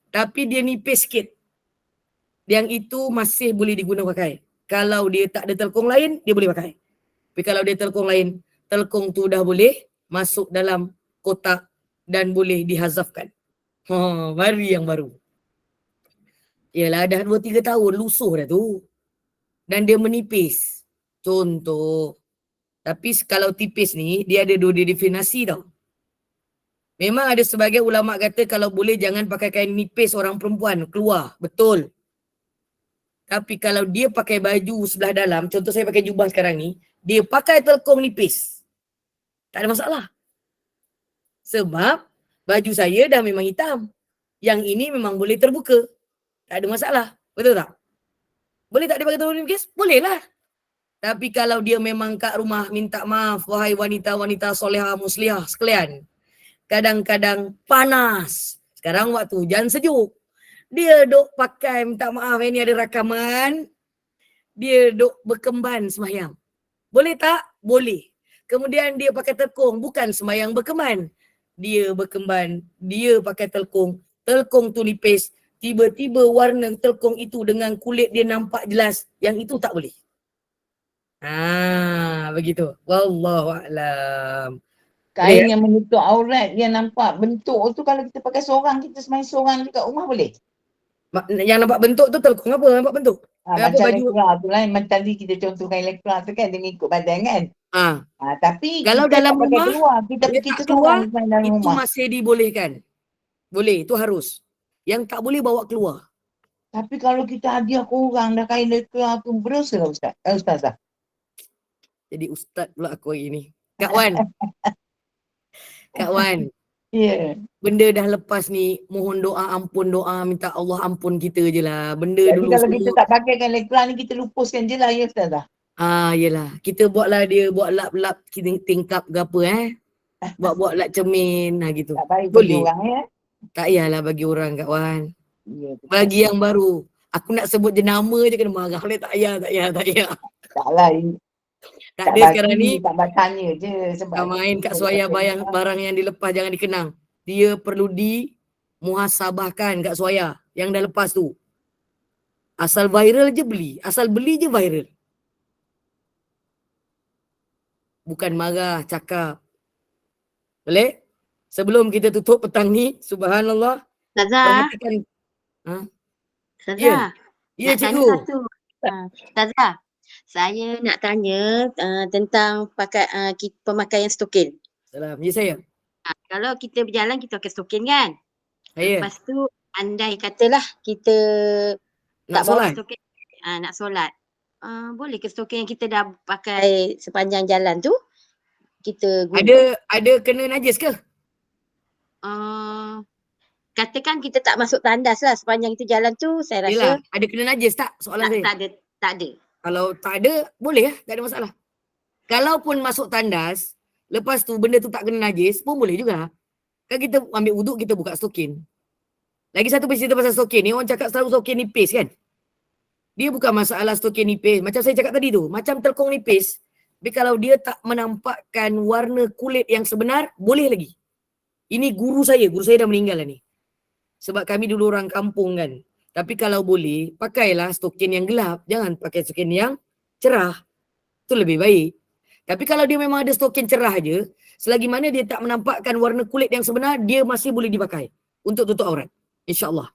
Tapi dia nipis sikit. Yang itu masih boleh digunakan pakai. Kalau dia tak ada telekong lain, dia boleh pakai. Tapi kalau dia telekong lain, telekong tu dah boleh masuk dalam kotak dan boleh dihazafkan. Mari yang baru. Yalah dah 2-3 tahun lusuh dah tu. Dan dia menipis. Contoh. Tapi kalau tipis ni, dia ada 2 definisi tau. Memang ada sebagai ulama kata kalau boleh jangan pakai kain nipis orang perempuan. Keluar. Betul. Tapi kalau dia pakai baju sebelah dalam, contoh saya pakai jubah sekarang ni, dia pakai telekong nipis. Tak ada masalah. Sebab baju saya dah memang hitam. Yang ini memang boleh terbuka. Tak ada masalah. Betul tak? Boleh tak dia pakai telekong nipis? Boleh lah. Tapi kalau dia memang kat rumah minta maaf, wahai wanita-wanita solehah muslihah sekalian. Kadang-kadang panas. Sekarang waktu hujan sejuk. Dia duk pakai, minta maaf ini ada rakaman. Dia duk berkemban sembahyang. Boleh tak? Boleh. Kemudian dia pakai telekong, bukan sembahyang berkemban. Dia berkemban, dia pakai telekong. Telekong tu nipis. Tiba-tiba warna telekong itu dengan kulit dia nampak jelas. Yang itu tak boleh. Begitu. Wallahualam. Kain yang menutup aurat yang nampak bentuk tu kalau kita pakai seorang, kita semain seorang dekat rumah boleh? Yang nampak bentuk tu telekong apa? Nampak bentuk? Macam lekra tu lah. Macam tadi kita contohkan lekra tu kan dia mengikut badan kan. Tapi kalau kita dalam tak pakai rumah, keluar. Kita keluar, dalam itu rumah. masih dibolehkan. Boleh, itu harus. Yang tak boleh bawa keluar. Tapi kalau kita hadiah ke orang dah kain lekra tu berdosa lah Ustazah. Jadi ustaz pula aku hari ni. Kak Wan. Kak Wan. Ya. Benda dah lepas ni, mohon doa, ampun doa, minta Allah ampun kita je lah. Benda Jadi dulu kalau semua. kita tak pakaikan lekra ni, kita lupuskan je lah ya Ustazah. Yelah. Kita buatlah dia, buat lap-lap tingkap ke apa Buat lap cermin gitu. Tak baik Boleh. bagi orang ya. Tak payahlah bagi orang Kak Wan. Ya, Bagi yang baru. Aku nak sebut jenama je kena marah. Tak payah. taklah. Tak ada sekarang ni. Tak bertanya je sebab Main kat suaya barang yang dilepas jangan dikenang. Dia perlu dimuhasabahkan kat suaya yang dah lepas tu. Asal viral je beli. Asal beli je viral. Bukan marah, cakap. Boleh? Sebelum kita tutup petang ni, subhanallah, Ustazah, perhatikan. Ha? Ustazah. Ya, Nak tanya cikgu. satu. Ustazah, saya nak tanya tentang pemakaian stokin. Salam. Ya, saya. Kalau kita berjalan, kita pakai stokin kan? Saya. Lepas tu, andai katalah kita Nak tak bawa solat. stokin, nak solat. Boleh ke stokin yang kita dah pakai sepanjang jalan tu, kita guna? Ada kena najis ke? Katakan kita tak masuk tandas lah sepanjang kita jalan tu, saya rasa Yelah, ada kena najis tak? Soalan saya. tak ada. Kalau tak ada, boleh lah. Tak ada masalah. Kalaupun masuk tandas, lepas tu benda tu tak kena najis, pun boleh juga. Kan kita ambil wuduk, kita buka stokin. Lagi satu cerita pasal stokin ni, orang cakap selalu stokin nipis kan? Dia bukan masalah stokin nipis. Macam saya cakap tadi tu, macam telkong nipis. Tapi kalau dia tak menampakkan warna kulit yang sebenar, boleh lagi. Ini guru saya dah meninggal lah ni. Sebab kami dulu orang kampung kan. Tapi kalau boleh, pakailah stokin yang gelap. Jangan pakai stokin yang cerah. Itu lebih baik. Tapi kalau dia memang ada stokin cerah je, selagi mana dia tak menampakkan warna kulit yang sebenar, dia masih boleh dipakai untuk tutup aurat. InsyaAllah.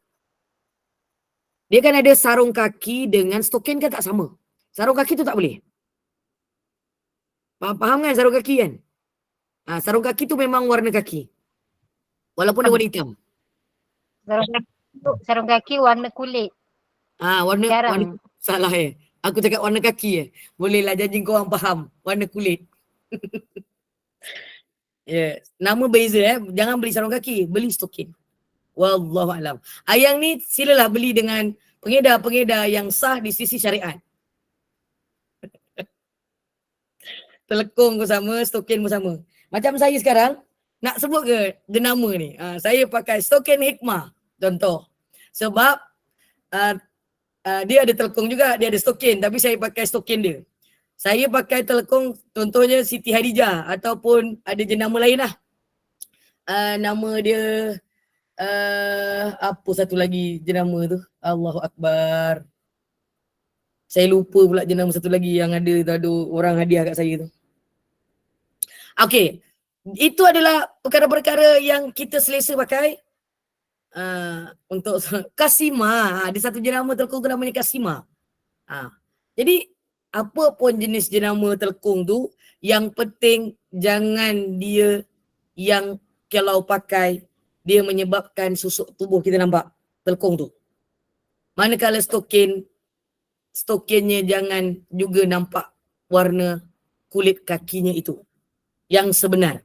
Dia kan ada sarung kaki dengan stokin kan tak sama. Sarung kaki tu tak boleh. Faham kan sarung kaki kan? Sarung kaki tu memang warna kaki. Walaupun dia warna hitam. Sarung kaki warna kulit. Warna salah Aku cakap warna kaki Bolehlah janji kau orang faham. Warna kulit. Nama beza Jangan beli sarung kaki, beli stokin. Wallahualam. Yang ni silalah beli dengan pengedar-pengedar yang sah di sisi syariat. Telekung pun sama, stokin pun sama. Macam saya sekarang, nak sebut ke jenama ni? Saya pakai stokin hikmah. Contoh. Sebab dia ada telekung juga, dia ada stokin. Tapi saya pakai stokin dia. Saya pakai telekung contohnya Siti Hadijah. Ataupun ada jenama lain lah. Nama dia, apa satu lagi jenama tu? Allahu Akbar. Saya lupa pula jenama satu lagi yang ada orang hadiah kat saya tu. Okey. Itu adalah perkara-perkara yang kita selesa pakai. Untuk Kasima, ada satu jenama telekung tu namanya Kasima. Jadi apa pun jenis jenama telekung tu, yang penting jangan dia yang kalau pakai dia menyebabkan susuk tubuh kita nampak telekung tu. Manakala stokinnya jangan juga nampak warna kulit kakinya itu yang sebenar.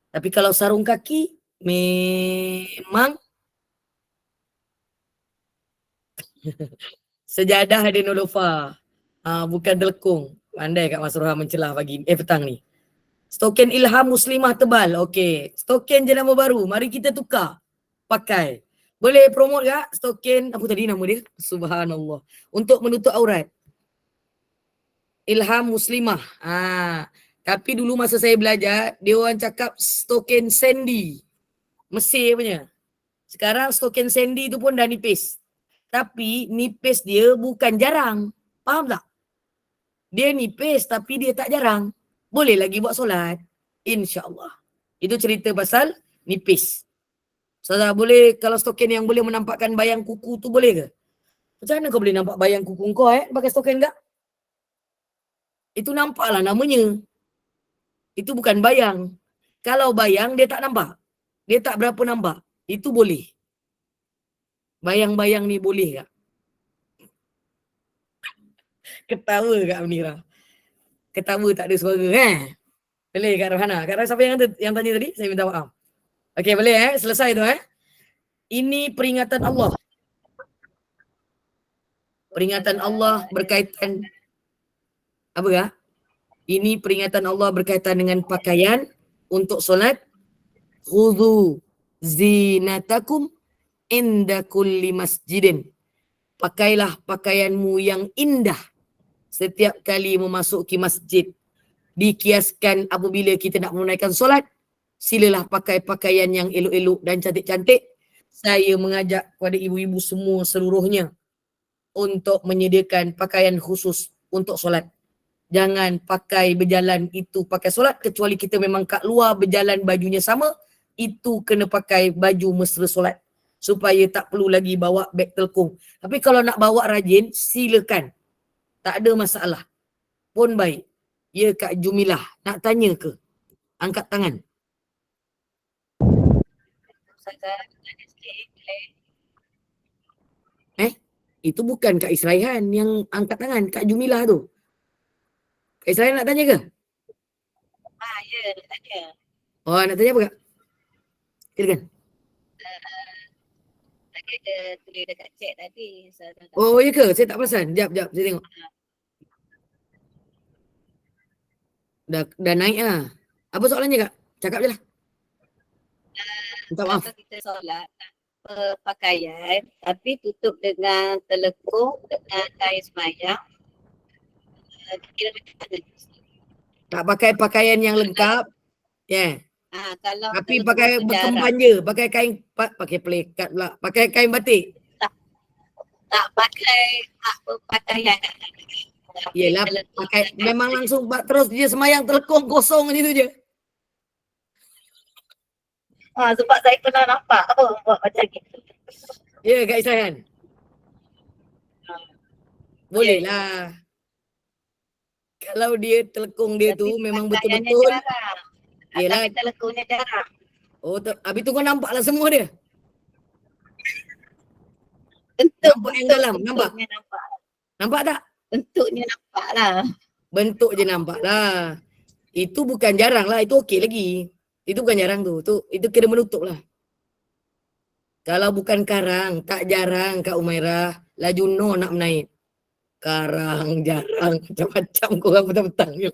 Tapi kalau sarung kaki memang sejadah ada nolofa. Bukan telekung. Pandai Kak Mas Rohan mencelah petang ni. Stokin Ilham Muslimah tebal. Okey. Stokin jenama baru. Mari kita tukar. Pakai. Boleh promote tak stokin, apa tadi nama dia? Subhanallah. Untuk menutup aurat. Ilham Muslimah. Tapi dulu masa saya belajar, dia orang cakap stokin Sandy. Mesir punya. Sekarang stokin Sandy tu pun dah nipis. Tapi nipis dia bukan jarang. Faham tak? Dia nipis tapi dia tak jarang. Boleh lagi buat solat. InsyaAllah. Itu cerita pasal nipis. Ustazah, boleh kalau stokin yang boleh menampakkan bayang kuku tu boleh ke? Macam mana kau boleh nampak bayang kuku kau pakai stokin tak? Itu nampaklah namanya. Itu bukan bayang. Kalau bayang dia tak nampak. Dia tak berapa nampak. Itu boleh. Bayang-bayang ni boleh tak? Ketawa Kak Amira. Ketawa tak ada suara Boleh Kak Rohana. Kak Rohana siapa yang tanya tadi? Saya minta maaf. Okey boleh selesai tu Ini peringatan Allah. Peringatan Allah berkaitan apa Kak? Ini peringatan Allah berkaitan dengan pakaian untuk solat. Khudhu zinatakum inda kulli masjidin. Pakailah pakaianmu yang indah setiap kali memasuki masjid. Dikiaskan apabila kita nak menunaikan solat, silalah pakai pakaian yang elok-elok dan cantik-cantik. Saya mengajak kepada ibu-ibu semua seluruhnya untuk menyediakan pakaian khusus untuk solat. Jangan pakai berjalan itu pakai solat, kecuali kita memang kat luar berjalan bajunya sama, itu kena pakai baju mesra solat supaya tak perlu lagi bawa beg telkung. Tapi kalau nak bawa rajin, silakan. Tak ada masalah. Pun baik. Ya Kak Jumilah, nak tanya ke? Angkat tangan. Itu bukan Kak Israihan yang angkat tangan, Kak Jumilah tu. Kak Israihan nak tanya ke? Ya, nak tanya. Oh, nak tanya apa Kak? Silakan. Tadi ada tulis dekat chat tadi. Oh, ya ke? Saya tak perasan. Jap, saya tengok. Dah naik lah. Apa soalannya Kak? Cakap je lah. Minta maaf. Kalau kita solat pakaian tapi tutup dengan telekung dengan kain semayang, kira macam mana? Tak pakai pakaian yang lengkap. Ya. Kalau Tapi telekung pakai tu berkemban je. Pakai kain, pakai pelekat pula. Pakai kain batik. tak pakai pakaian. Yelah, pakai memang langsung terus dia semayang telekung kosong macam tu je. Sebab saya pernah nampak buat macam gitu. Ya Kak Israihan. Boleh lah. Kalau dia telekung dia tu memang betul-betul. Yelah. Tapi telekungnya jarang. Oh, habis tu kau nampak lah semua dia. Nampak yang dalam, nampak? Nampak tak? Bentuknya nampak lah. Bentuk je nampak lah. Itu bukan jarang lah, itu okey lagi. Itu bukan jarang tu. Itu kena menutup lah. Kalau bukan karang, tak jarang Kak Umairah. Laju no nak menaik. Karang, jarang, macam-macam korang petang-petang je.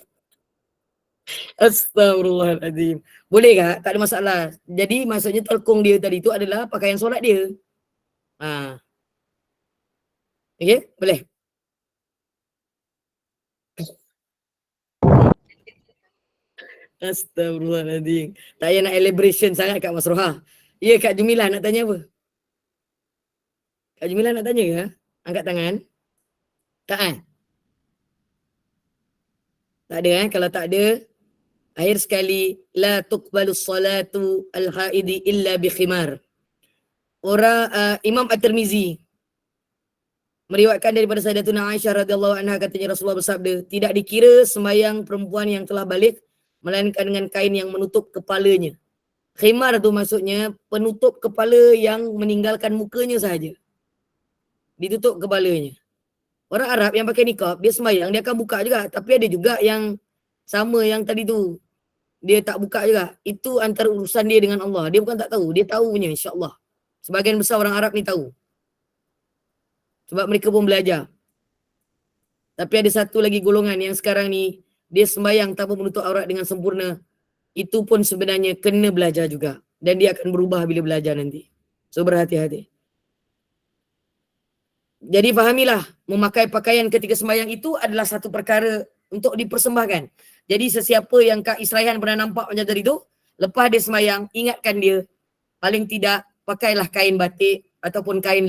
Astagfirullahaladzim. Boleh Kak? Tak ada masalah. Jadi maksudnya telkung dia tadi tu adalah pakaian solat dia. Okay? Boleh? Astagfirullahaladzim. Tak payah nak elaboration sangat Kak Masroha. Ya Kak Jumilah nak tanya apa? Kak Jumilah nak tanya ke? Angkat tangan. Tak kan? Tak ada kan? Kalau tak ada, akhir sekali, la tuqbalu salatu al-haidi illa bi khimar. Imam At-Tirmizi meriwayatkan daripada Sayyidatuna Aisyah radhiyallahu anha, katanya Rasulullah bersabda, tidak dikira sembahyang perempuan yang telah balik melainkan dengan kain yang menutup kepalanya. Khimar tu maksudnya penutup kepala yang meninggalkan mukanya sahaja. Ditutup kepalanya. Orang Arab yang pakai niqab, dia sembahyang, dia akan buka juga. Tapi ada juga yang sama yang tadi tu. Dia tak buka juga. Itu antara urusan dia dengan Allah. Dia bukan tak tahu. Dia tahu punya insyaAllah. Sebagian besar orang Arab ni tahu. Sebab mereka pun belajar. Tapi ada satu lagi golongan yang sekarang ni, dia sembahyang tanpa menutup aurat dengan sempurna. Itu pun sebenarnya kena belajar juga. Dan dia akan berubah bila belajar nanti. So berhati-hati. Jadi fahamilah, memakai pakaian ketika sembahyang itu adalah satu perkara untuk dipersembahkan. Jadi sesiapa yang Kak Israihan pernah nampak macam tadi tu, lepas dia sembahyang, ingatkan dia, paling tidak pakailah kain batik ataupun kain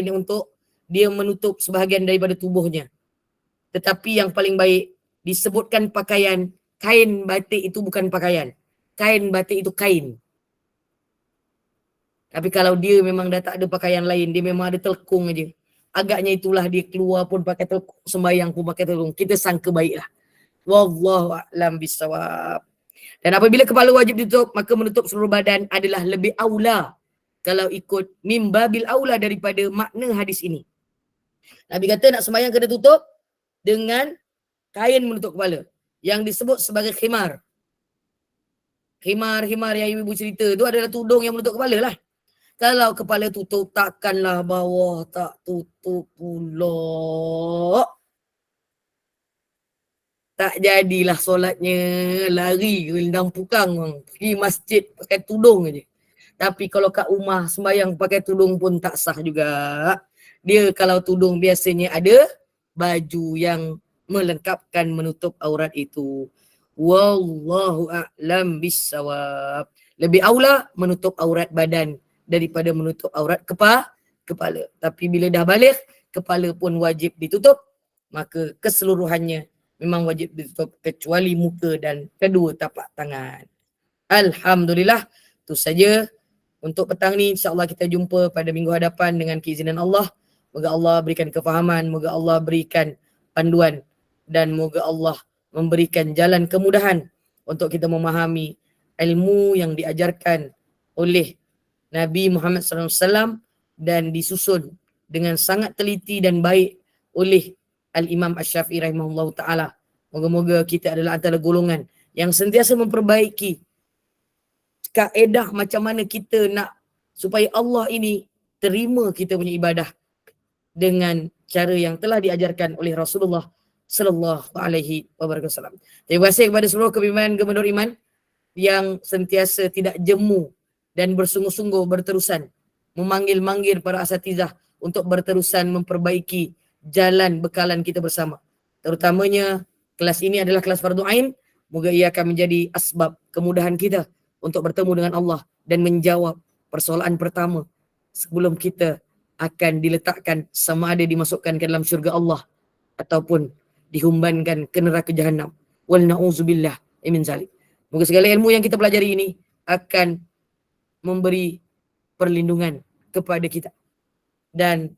untuk dia menutup sebahagian daripada tubuhnya. Tetapi yang paling baik, disebutkan pakaian, kain batik itu bukan pakaian. Kain batik itu kain. Tapi kalau dia memang dah tak ada pakaian lain, dia memang ada telkung aja. Agaknya itulah dia keluar pun pakai telkung, sembahyang pun pakai telkung. Kita sangka baiklah. Wallahu a'lam bissawab. Dan apabila kepala wajib ditutup, maka menutup seluruh badan adalah lebih aula. Kalau ikut mimbabil aula daripada makna hadis ini. Nabi kata nak sembahyang kena tutup dengan kain menutup kepala. Yang disebut sebagai khimar. Khimar yang ibu cerita tu adalah tudung yang menutup kepala lah. Kalau kepala tutup, takkanlah bawah tak tutup pula. Tak jadilah solatnya, lari ke lendang pukang, pergi masjid pakai tudung aja. Tapi kalau kat rumah sembahyang pakai tudung pun tak sah juga. Dia kalau tudung biasanya ada baju yang melengkapkan menutup aurat itu. Wallahu a'lam bissawab. Lebih aula menutup aurat badan daripada menutup aurat kepala. Tapi bila dah balik, kepala pun wajib ditutup, maka keseluruhannya memang wajib ditutup kecuali muka dan kedua tapak tangan. Alhamdulillah, itu saja untuk petang ni. InsyaAllah kita jumpa pada minggu hadapan dengan keizinan Allah. Moga Allah berikan kefahaman, moga Allah berikan panduan, dan moga Allah memberikan jalan kemudahan untuk kita memahami ilmu yang diajarkan oleh Nabi Muhammad SAW dan disusun dengan sangat teliti dan baik oleh Al-Imam Asy-Syafi'i rahimahullah ta'ala. Moga-moga kita adalah antara golongan yang sentiasa memperbaiki kaedah macam mana kita nak supaya Allah ini terima kita punya ibadah dengan cara yang telah diajarkan oleh Rasulullah sallallahu alaihi wasallam. Terima kasih kepada seluruh kebimbangan Gubernur Iman yang sentiasa tidak jemu dan bersungguh-sungguh berterusan memanggil-manggil para asatizah untuk berterusan memperbaiki jalan bekalan kita bersama. Terutamanya kelas ini adalah kelas fardu ain. Moga ia akan menjadi asbab kemudahan kita untuk bertemu dengan Allah dan menjawab persoalan pertama sebelum kita akan diletakkan sama ada dimasukkan ke dalam syurga Allah ataupun dihumbankan ke neraka jahanam. Wal na'udzubillah min zalik. Moga segala ilmu yang kita pelajari ini akan memberi perlindungan kepada kita, dan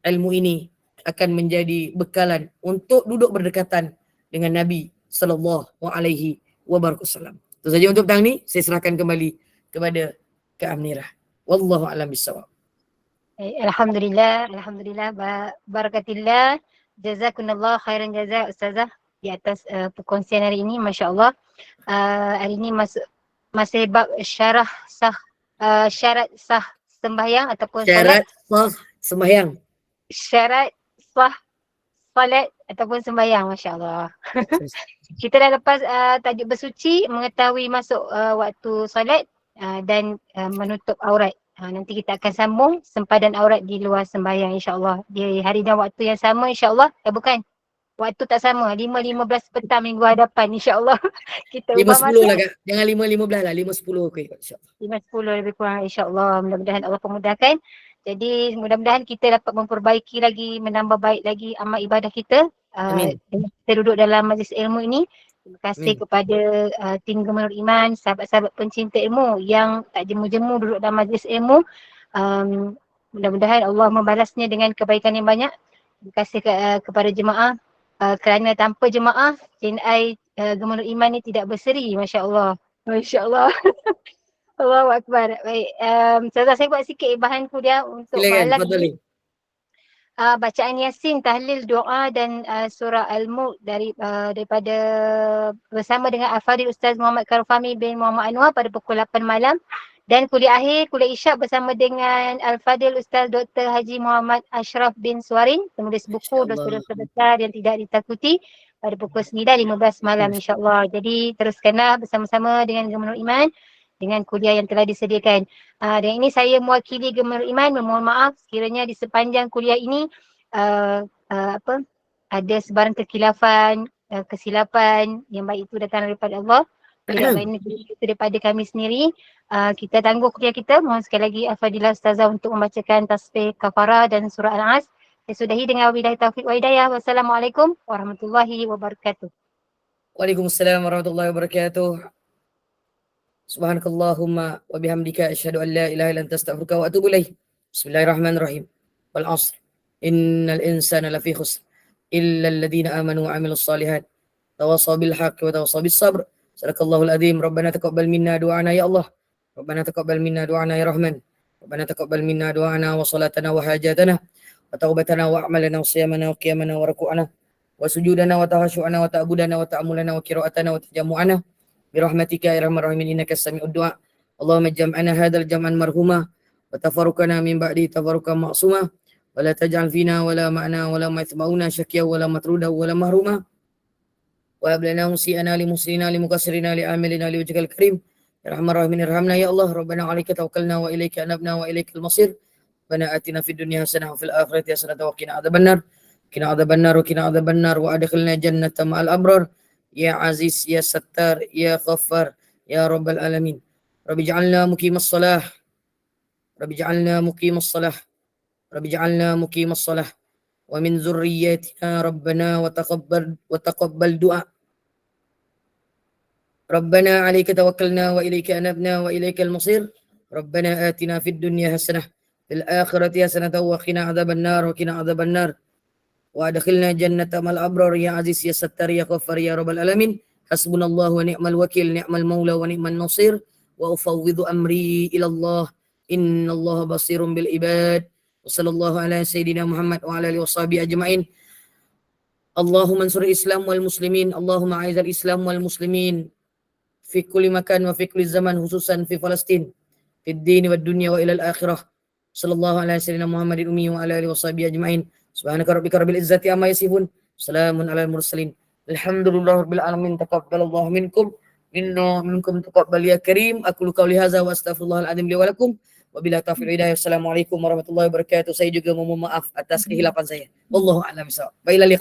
ilmu ini akan menjadi bekalan untuk duduk berdekatan dengan Nabi sallallahu alaihi wasallam. Itu saja untuk petang ni. Saya serahkan kembali kepada Kak Amnirah. Wallahu a'lam bissawab. Alhamdulillah, barakatillah. Jazakumullah khairan jazak Ustazah di atas perkongsian hari ini, masya-Allah. Hari ini masih bab syarat sah sembahyang ataupun Syarat solat. sah sembahyang. Syarat sah solat ataupun sembahyang, masya-Allah. Kita dah lepas tajuk bersuci, mengetahui masuk waktu solat dan menutup aurat. Nanti kita akan sambung sempadan aurat di luar sembahyang, insya-Allah. Di hari dan waktu yang sama, insya-Allah. Bukan. Waktu tak sama. 5.15 petang minggu hadapan, insya-Allah. Kita ubah 5.10 masa. lah Kak. Jangan 5.15 lah. 5.10 aku ikut, insya-Allah. 5.10 lebih kurang, insya-Allah. Mudah-mudahan Allah pemudahkan. Jadi mudah-mudahan kita dapat memperbaiki lagi, menambah baik lagi amal ibadah kita. Amin. Kita duduk dalam majlis ilmu ini. Terima kasih Amin. kepada tim Gubernur Iman, sahabat-sahabat pencinta ilmu yang tak jemu-jemu duduk dalam majlis ilmu. Mudah-mudahan Allah membalasnya dengan kebaikan yang banyak. Terima kasih kepada jemaah. Kerana tanpa jemaah, JNI Gubernur Iman ni tidak berseri, masya-Allah. Masya-Allah. Allahu Akbar. Baik, saya buat sikit bahan kuliah untuk Silakan, malam fadhali. ni. Bacaan Yasin, tahlil, doa dan surah Al-Mulk daripada bersama dengan Al-Fadhil Ustaz Muhammad Karufami bin Muhammad Anwar pada pukul 8 malam. Dan kuliah akhir, kuliah isyak bersama dengan Al-Fadhil Ustaz Dr. Haji Muhammad Ashraf bin Suwarin, penulis buku Dosa-Dosa Besar yang Tidak Ditakuti, pada pukul 9.15 malam, insya-Allah. Jadi teruskanlah bersama-sama dengan Gubernur Iman dengan kuliah yang telah disediakan. Dan ini saya mewakili Gubernur Iman memohon maaf sekiranya di sepanjang kuliah ini ada sebarang kekilafan, kesilapan yang baik itu datang daripada Allah. Tidak baik itu daripada kami sendiri. Kita tangguh kuliah kita. Mohon sekali lagi Al-Fadilah Ustazah untuk membacakan tasbih kafarah dan surah Al-As. Saya sudahi dengan wabillahi taufiq wa hidayah. Wassalamualaikum warahmatullahi wabarakatuh. Waalaikumsalam warahmatullahi wabarakatuh. Subhanakallahumma wa bihamdika asyhadu an la ilaha illa anta astaghfiruka wa atubu ilaik. Bismillahirrahmanirrahim. Wal 'asr. Innal insana lafi khusr illa alladhina amanu wa 'amilus shalihat. Tawassaw bil haqqi wa tawassaw bis sabr. Sadaqallahul adzim. Rabbana taqabbal minna du'ana ya Allah. Rabbana taqabbal minna du'ana ya Rahman. Rabbana taqabbal minna du'ana wa salatana wa hajatana wa taubatana wa a'malana wa siyamana wa qiyamana wa ruku'ana wa sujudana wa tahashu'ana wa ta'budana wa ta'amulana wa qira'atana wa tajamu'ana birahmatika ya arhamar rahimin innaka sami'ud du'a. Allahumma jam'ana hadzal jam'an marhuma wa tafarruqana min ba'di tafarruqan ma'suma wa la taj'al fina wa la ma'na wa la mathmauna syaqiyya wa la matruda wa la mahruma wa hab lana musi'ana li muslimina li mukassirina li amilina li wajhikal karim ya arhamar rahimin irhamna ya Allah. Rabbana 'alaika tawakkalna wa ilaika anabna wa ilaikal masir. Rabbana atina fid dunya hasanah wa fil akhirati hasanah wa qina adzabannar. qina adzabannar wa qina adzabannar wa adkhilna jannata ma'al abrar ya aziz ya sattar ya ghaffar ya rabbal alamin. Rabbi ij'alna muqimas shalah Rabbi ij'alna muqimas shalah Rabbi ij'alna muqimas shalah wa min dzurriyyatina rabbana wa taqabbal du'a. Rabbana 'alaika tawakkalna wa ilaika anabna wa ilaikal masir. Rabbana atina fid dunya hasanah fil akhirati hasanatan wa qina adzabannar wa qina adzabannar wa adkhilna jannata mal abrar ya aziz ya sattar ya ghaffar ya rabbal alamin. Hasbunallahu wa ni'mal wakil ni'mal maula wa ni'man nasir wa ufawwidhu amri ila Allah innallaha basirun bil ibad. Wa sallallahu ala sayyidina Muhammad wa ala alihi washabihi ajmain. Allahumma ansur Islam wal muslimin, Allahumma aizal Islam wal muslimin fi kulli makan wa fi kulli zaman, khususan fi Palestin, fi ad-din wad dunya wa ila al-akhirah. Sallallahu ala sayyidina Muhammadin ummi wa ala alihi washabihi ajmain. Subhanaka rabbika rabbil izzati amma yasifun. Salamun alal mursalin. Alhamdulillahi rabbil alamin. Taqabbalallahu minkum minkum taqabbal ya karim. Aqulu qawli hadza wa astaghfirullahal azim li wa lakum. Wabillahi taufiq wal hidayah. Assalamualaikum warahmatullahi wabarakatuh. Saya juga mohon maaf atas kehilapan saya. Wallahu a'lam bishawab. Wa ila liqa.